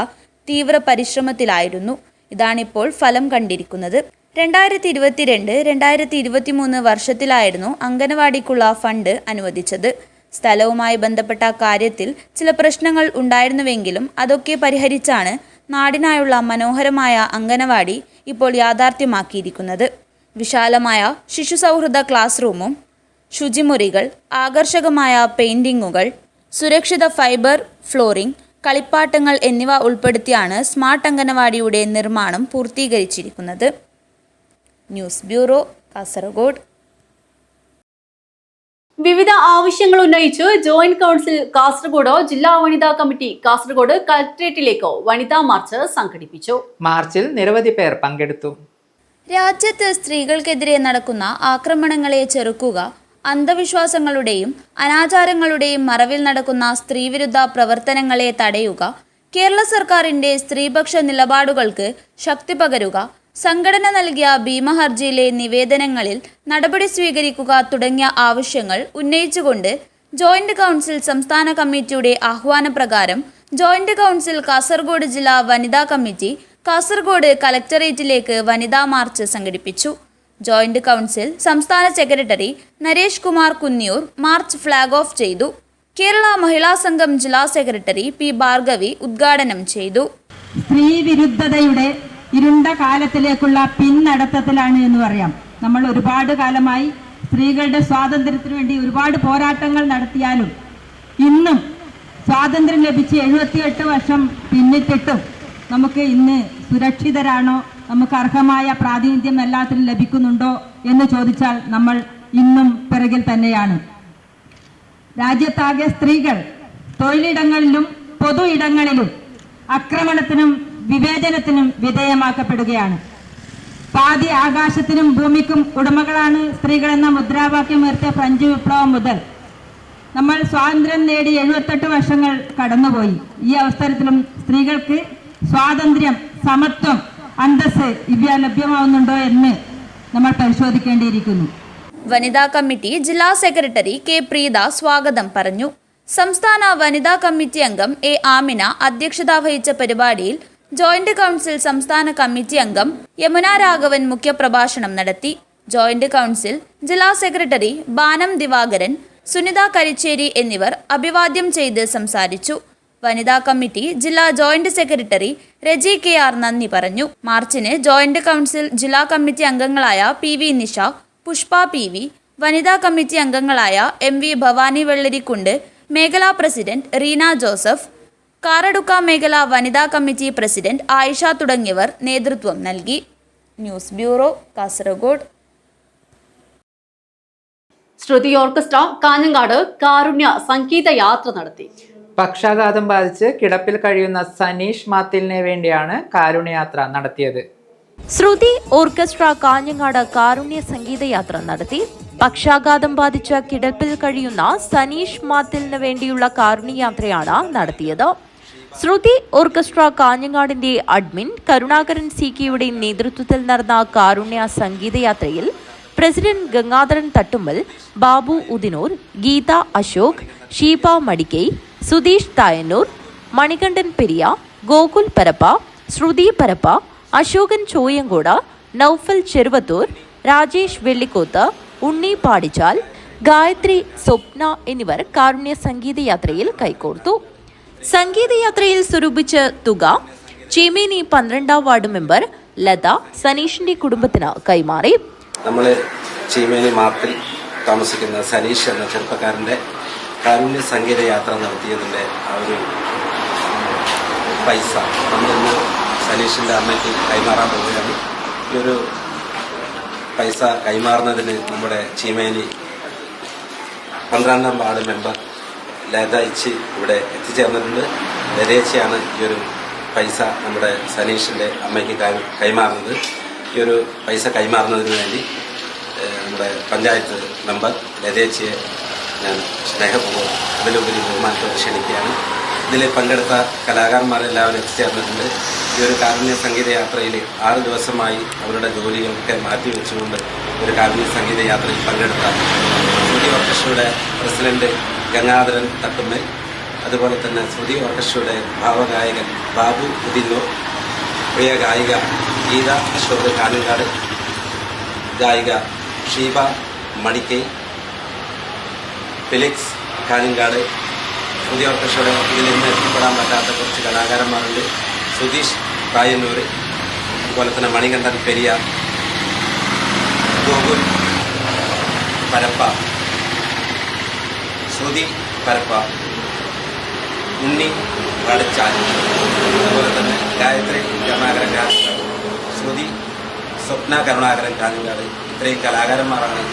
I: തീവ്ര പരിശ്രമത്തിലായിരുന്നു. ഇതാണിപ്പോൾ ഫലം കണ്ടിരിക്കുന്നത്. 2022-2023 വർഷത്തിലായിരുന്നു അംഗനവാടിക്കുള്ള ഫണ്ട് അനുവദിച്ചത്. സ്ഥലവുമായി ബന്ധപ്പെട്ട കാര്യത്തിൽ ചില പ്രശ്നങ്ങൾ ഉണ്ടായിരുന്നുവെങ്കിലും അതൊക്കെ പരിഹരിച്ചാണ് നാടിനായുള്ള മനോഹരമായ അംഗനവാടി ഇപ്പോൾ യാഥാർത്ഥ്യമാക്കിയിരിക്കുന്നത്. വിശാലമായ ശിശു സൗഹൃദ ക്ലാസ് റൂമും ശുചിമുറികൾ, ആകർഷകമായ പെയിന്റിങ്ങുകൾ, സുരക്ഷിത ഫൈബർ ഫ്ലോറിംഗ്, കളിപ്പാട്ടങ്ങൾ എന്നിവ ഉൾപ്പെടുത്തിയാണ് സ്മാർട്ട് അംഗനവാടിയുടെ നിർമ്മാണം പൂർത്തീകരിച്ചിരിക്കുന്നത്. News bureau, Kasaragod.
B: വിവിധ ആവശ്യങ്ങൾ ഉന്നയിച്ച് ജോയിന്റ് കൗൺസിൽ കാസർഗോഡ് ജില്ലാ വനിതാ കമ്മിറ്റി കാസർഗോഡ് കളക്ടറേറ്റിലേക്ക് വനിതാ മാർച്ച് സംഘടിപ്പിച്ചു.
A: മാർച്ചിൽ നിരവധി പേർ പങ്കെടുത്തു.
I: രാജ്യത്ത് സ്ത്രീകൾക്കെതിരെ നടക്കുന്ന ആക്രമണങ്ങളെ ചെറുക്കുക, അന്ധവിശ്വാസങ്ങളുടെയും അനാചാരങ്ങളുടെയും മറവിൽ നടക്കുന്ന സ്ത്രീവിരുദ്ധ പ്രവർത്തനങ്ങളെ തടയുക, കേരള സർക്കാരിന്റെ സ്ത്രീപക്ഷ നിലപാടുകൾക്ക് ശക്തി പകരുക, സംഘടന നൽകിയ ഭീമഹർജിയിലെ നിവേദനങ്ങളിൽ നടപടി സ്വീകരിക്കുക തുടങ്ങിയ ആവശ്യങ്ങൾ ഉന്നയിച്ചുകൊണ്ട് ജോയിന്റ് കൗൺസിൽ സംസ്ഥാന കമ്മിറ്റിയുടെ ആഹ്വാനപ്രകാരം ജോയിന്റ് കൗൺസിൽ കാസർഗോഡ് ജില്ലാ വനിതാ കമ്മിറ്റി കാസർഗോഡ് കളക്ടറേറ്റിലേക്ക് വനിതാ മാർച്ച് സംഘടിപ്പിച്ചു. ജോയിന്റ് കൗൺസിൽ സംസ്ഥാന secretary Naresh Kumar Kunniyoor March flag off ചെയ്തു. കേരള മഹിളാ സംഘം ജില്ലാ സെക്രട്ടറി P ഭാർഗവി ഉദ്ഘാടനം ചെയ്തു.
N: സ്ത്രീ വിരുദ്ധതയുടെ ഇരുണ്ട കാലത്തിലേക്കുള്ള പിന്നടത്തത്തിലാണ് എന്ന് പറയാം. നമ്മൾ ഒരുപാട് കാലമായി സ്ത്രീകളുടെ സ്വാതന്ത്ര്യത്തിന് വേണ്ടി ഒരുപാട് പോരാട്ടങ്ങൾ നടത്തിയാലും ഇന്നും സ്വാതന്ത്ര്യം ലഭിച്ച് 78 വർഷം പിന്നിട്ടിട്ടും നമുക്ക് ഇന്ന് സുരക്ഷിതരാണോ, നമുക്ക് അർഹമായ പ്രാതിനിധ്യം എല്ലാത്തിനും ലഭിക്കുന്നുണ്ടോ എന്ന് ചോദിച്ചാൽ നമ്മൾ ഇന്നും പിറകിൽ തന്നെയാണ്. രാജ്യത്താകെ സ്ത്രീകൾ തൊഴിലിടങ്ങളിലും പൊതു ഇടങ്ങളിലും ആക്രമണത്തിനും വിവേചനത്തിനും വിധേയമാക്കപ്പെടുകയാണ്. പാതി ആകാശത്തിനും ഭൂമിക്കും ഉടമകളാണ് സ്ത്രീകളെന്ന മുദ്രാവാക്യം ഉയർത്തിയ ഫ്രഞ്ച് വിപ്ലവം മുതൽ നമ്മൾ സ്വാതന്ത്ര്യം നേടി 78 വർഷങ്ങൾ കടന്നുപോയി. ഈ അവസരത്തിലും സ്ത്രീകൾക്ക് സ്വാതന്ത്ര്യം, സമത്വം, അന്തസ്സ് ഇവ ലഭ്യമാവുന്നുണ്ടോ എന്ന് നമ്മൾ പരിശോധിക്കേണ്ടിയിരിക്കുന്നു.
I: വനിതാ കമ്മിറ്റി ജില്ലാ സെക്രട്ടറി K പ്രീത സ്വാഗതം പറഞ്ഞു. സംസ്ഥാന വനിതാ കമ്മിറ്റി അംഗം A ആമിന അധ്യക്ഷത വഹിച്ച പരിപാടിയിൽ ജോയിന്റ് കൗൺസിൽ സംസ്ഥാന കമ്മിറ്റി അംഗം യമുന രാഘവൻ മുഖ്യപ്രഭാഷണം നടത്തി. ജോയിന്റ് കൗൺസിൽ ജില്ലാ സെക്രട്ടറി ബാനം ദിവാകരൻ, സുനിത കരിച്ചേരി എന്നിവർ അഭിവാദ്യം ചെയ്ത് സംസാരിച്ചു. വനിതാ കമ്മിറ്റി ജില്ലാ ജോയിന്റ് സെക്രട്ടറി രജി KR നന്ദി പറഞ്ഞു. മാർച്ചിന് ജോയിന്റ് കൗൺസിൽ ജില്ലാ കമ്മിറ്റി അംഗങ്ങളായ PV നിഷ, പുഷ്പ PV, വനിതാ കമ്മിറ്റി അംഗങ്ങളായ MV ഭവാനി വെള്ളരിക്കുണ്ട്, മേഖലാ പ്രസിഡന്റ് റീന ജോസഫ്, കാറടുക്ക മേഖല വനിതാ കമ്മിറ്റി പ്രസിഡന്റ് ആയിഷ തുടങ്ങിയവർ നേതൃത്വം നൽകി. News bureau, Kasaragod.
B: Shruti orchestra Kanhangad കാരുണ്യ സംഗീത യാത്ര നടത്തി.
A: പക്ഷാഘാതം ബാധിച്ച് കിടപ്പിൽ കഴിയുന്ന സനീഷ് മാത്തിലിനെ വേണ്ടിയാണ് കാരുണ്യയാത്ര നടത്തിയത്.
G: ശ്രുതി ഓർക്കസ്ട്ര കാഞ്ഞങ്ങാട് കാരുണ്യ സംഗീതയാത്ര നടത്തി. പക്ഷാഘാതം ബാധിച്ച കിടപ്പിൽ കഴിയുന്ന സനീഷ് മാത്തിലിന് വേണ്ടിയുള്ള കാരുണ്യയാത്രയാണ് നടത്തിയത്. ശ്രുതി ഓർക്കസ്ട്ര കാഞ്ഞങ്ങാടിന്റെ അഡ്മിൻ കരുണാകരൻ CK-യുടെ നേതൃത്വത്തിൽ നടന്ന കാരുണ്യ സംഗീതയാത്രയിൽ പ്രസിഡന്റ് ഗംഗാധരൻ തട്ടുമ്മൽ, ബാബു ഉദിനൂർ, ഗീത അശോക്, ഷീബ മടിക്കൈ, സുധീഷ് തായന്നൂർ, മണികണ്ഠൻ പെരിയ, ഗോകുൽ പരപ്പ, ശ്രുതി പരപ്പ, അശോകൻ ചോയങ്കോട്, നൌഫൽ ചെറുവത്തൂർ, രാജേഷ് വെള്ളിക്കോത്ത്, ഉണ്ണി പാടിച്ചാൽ, ഗായത്രി, സ്വപ്ന എന്നിവർ കാരുണ്യ സംഗീതയാത്രയിൽ കൈകോർത്തു. സംഗീതയാത്രയിൽ സ്വരൂപിച്ച തുക ചീമേനി 12ാം വാർഡ് മെമ്പർ ലത സനീഷിന്റെ കുടുംബത്തിന് കൈമാറി.
O: നമ്മൾ ചീമേനി മാത്തിൽ താമസിക്കുന്ന സനീഷ് എന്ന ചെറുപ്പക്കാരൻ്റെ
H: കാരുണ്യ സംഗീത യാത്ര നടത്തിയതിൻ്റെ ആ ഒരു പൈസ നമ്മളിന്ന് സനീഷിൻ്റെ അമ്മയ്ക്ക് കൈമാറാൻ പോവുകയാണ്. ഈ ഒരു പൈസ കൈമാറുന്നതിന് നമ്മുടെ ചീമേനി 12ാം വാർഡ് മെമ്പർ ലത ഇച്ചി ഇവിടെ എത്തിച്ചേർന്നിട്ടുണ്ട്. ലതേച്ചിയാണ് ഈ ഒരു പൈസ നമ്മുടെ സനീഷിൻ്റെ അമ്മയ്ക്ക് കൈമാറുന്നത്. ഈ ഒരു പൈസ കൈമാറുന്നതിന് വേണ്ടി നമ്മുടെ പഞ്ചായത്ത് മെമ്പർ ലതേച്ചിയെ ഞാൻ സ്നേഹപൂർവ്വം അതിലുപരി ബഹുമാനത്തോടെ ക്ഷണിക്കുകയാണ്. ഇതിൽ പങ്കെടുത്ത കലാകാരന്മാരെല്ലാവരും എത്തിച്ചേർന്നിട്ടുണ്ട്. ഈ ഒരു കാരുണ്യ സംഗീത യാത്രയിൽ 6 ദിവസമായി അവരുടെ ജോലികളൊക്കെ മാറ്റിവെച്ചുകൊണ്ട് ഒരു കാരുണ്യ സംഗീത യാത്രയിൽ പങ്കെടുത്ത ശ്രുതി ഓർക്കസ്ട്രയുടെ പ്രസിഡന്റ് ഗംഗാധരൻ തട്ടുമ്മൽ, അതുപോലെ തന്നെ ശ്രുതി ഓർക്കസ്ട്രയുടെ ഭാവഗായകൻ ബാബു ഉദിന്നൂർ, പ്രിയ ഗായിക ഗീത അശോക് കാനങ്കാട്, ഗായിക ഷീബ മണിക്കൈ, ഫിലിക്സ് കാനങ്കാട്, ശ്രുതി ഓർക്കസ്ട്രയുടെ ഇതിൽ നിന്ന് എത്തിപ്പെടാൻ പറ്റാത്ത കുറച്ച് കലാകാരന്മാരുണ്ട്. സുധീഷ് പ്രായന്നൂർ, അതുപോലെ തന്നെ മണികണ്ഠൻ പെരിയ, ഗോകുൽ പരപ്പ, ശ്രുതി പരപ്പ, ഉണ്ണി വടച്ചാൽ, അതുപോലെ തന്നെ ഗായത്രി കരുണാകരൻ കാഞ്ഞങ്ങാട്, ശ്രുതി സ്വപ്ന കരുണാകരൻ കാഞ്ഞങ്ങാട്. ഇത്രയും കലാകാരന്മാരാണ്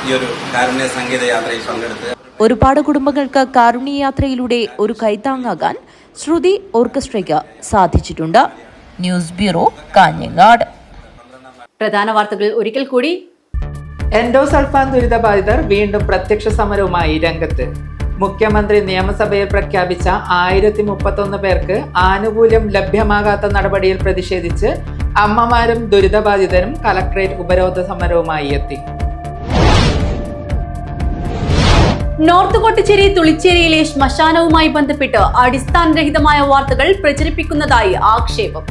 H: ഈ ഒരു കാരുണ്യ സംഗീത യാത്രയിൽ പങ്കെടുത്തത്.
G: ഒരുപാട് കുടുംബങ്ങൾക്ക് കാരുണ്യ യാത്രയിലൂടെ ഒരു കൈത്താങ്ങാകാൻ ശ്രുതി ഓർക്കസ്ട്രയ്ക്ക് സാധിച്ചിട്ടുണ്ട്. News bureau, Kanhangad.
B: പ്രധാന വാർത്തകൾ ഒരിക്കൽ കൂടി.
A: എൻഡോസൾഫാൻ ദുരിതബാധിതർ വീണ്ടും പ്രത്യക്ഷ സമരവുമായി രംഗത്ത്. മുഖ്യമന്ത്രി നിയമസഭയിൽ പ്രഖ്യാപിച്ച 1031 പേർക്ക് ആനുകൂല്യം ലഭ്യമാകാത്ത നടപടിയിൽ പ്രതിഷേധിച്ച് അമ്മമാരും ദുരിതബാധിതരും കലക്ടറേറ്റ് ഉപരോധ സമരവുമായി എത്തി.
B: നോർത്ത് കൊട്ടിച്ചേരി തുളിച്ചേരിയിലെ ശ്മശാനവുമായി ബന്ധപ്പെട്ട് അടിസ്ഥാനരഹിതമായ വാർത്തകൾ പ്രചരിപ്പിക്കുന്നതായി ആക്ഷേപം.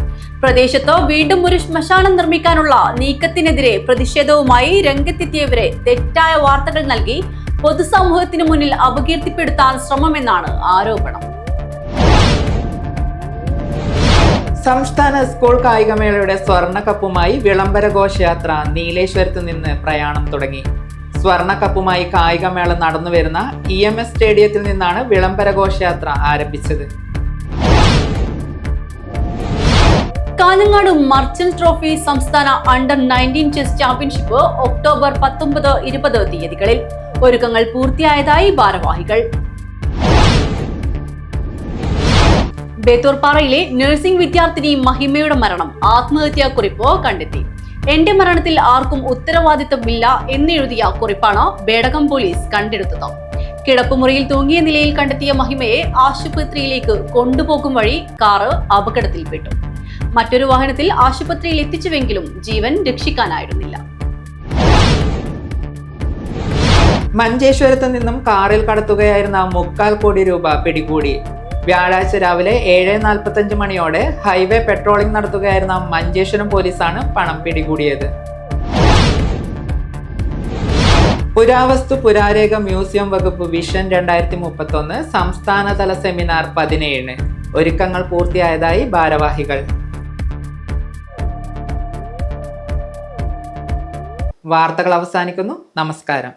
B: പ്രദേശത്ത് വീണ്ടും ഒരു ശ്മശാനം നിർമ്മിക്കാനുള്ള നീക്കത്തിനെതിരെ പ്രതിഷേധവുമായി രംഗത്തെത്തിയവരെ തെറ്റായ വാർത്തകൾ നൽകി പൊതുസമൂഹത്തിനു മുന്നിൽ അപകീർത്തിപ്പെടുത്താൻ ശ്രമമെന്നാണ് ആരോപണം.
A: സംസ്ഥാന സ്കൂൾ കായികമേളയുടെ സ്വർണ്ണ കപ്പുമായി വിളംബര ഘോഷയാത്ര നീലേശ്വരത്ത് നിന്ന് പ്രയാണം തുടങ്ങി. സ്വർണ്ണ കപ്പുമായി കായികമേള നടന്നുവരുന്ന EMS സ്റ്റേഡിയത്തിൽ നിന്നാണ് വിളംബര ഘോഷയാത്ര ആരംഭിച്ചത്.
B: കാഞ്ഞങ്ങാട് മർച്ചന്റ് ട്രോഫി സംസ്ഥാന അണ്ടർ-19 ചെസ് ചാമ്പ്യൻഷിപ്പ് ഒക്ടോബർ 19, 20 തീയതികളിൽ ഒരുക്കങ്ങൾ പൂർത്തിയായതായി ഭാരവാഹികൾ. ബേത്തൂർപ്പാറയിലെ നഴ്സിംഗ് വിദ്യാർത്ഥിനി മഹിമയുടെ മരണം ആത്മഹത്യാക്കുറിപ്പ് കണ്ടെത്തി. എന്റെ മരണത്തിൽ ആർക്കും ഉത്തരവാദിത്തമില്ല എന്നെഴുതിയ കുറിപ്പാണ് ബേഡകം പോലീസ് കണ്ടെടുത്തത്. കിടപ്പുമുറിയിൽ തൂങ്ങിയ നിലയിൽ കണ്ടെത്തിയ മഹിമയെ ആശുപത്രിയിലേക്ക് കൊണ്ടുപോകും വഴി കാറ് അപകടത്തിൽപ്പെട്ടു. മറ്റൊരു വാഹനത്തിൽ ആശുപത്രിയിൽ എത്തിച്ചുവെങ്കിലും ജീവൻ രക്ഷിക്കാനായിരുന്നില്ല.
A: മഞ്ചേശ്വരത്ത് നിന്നും കാറിൽ കടത്തുകയായിരുന്ന 3/4 കോടി രൂപ പിടികൂടി. വ്യാഴാഴ്ച രാവിലെ 7:45 മണിയോടെ ഹൈവേ പെട്രോളിംഗ് നടത്തുകയായിരുന്ന മഞ്ചേശ്വരം പോലീസാണ് പണം പിടികൂടിയത്. പുരാവസ്തു പുരാരേഖ മ്യൂസിയം വകുപ്പ് വിഷൻ 2031 സംസ്ഥാനതല സെമിനാർ 17 ഒരുക്കങ്ങൾ പൂർത്തിയായതായി ഭാരവാഹികൾ. വാർത്തകൾ അവസാനിക്കുന്നു. നമസ്കാരം.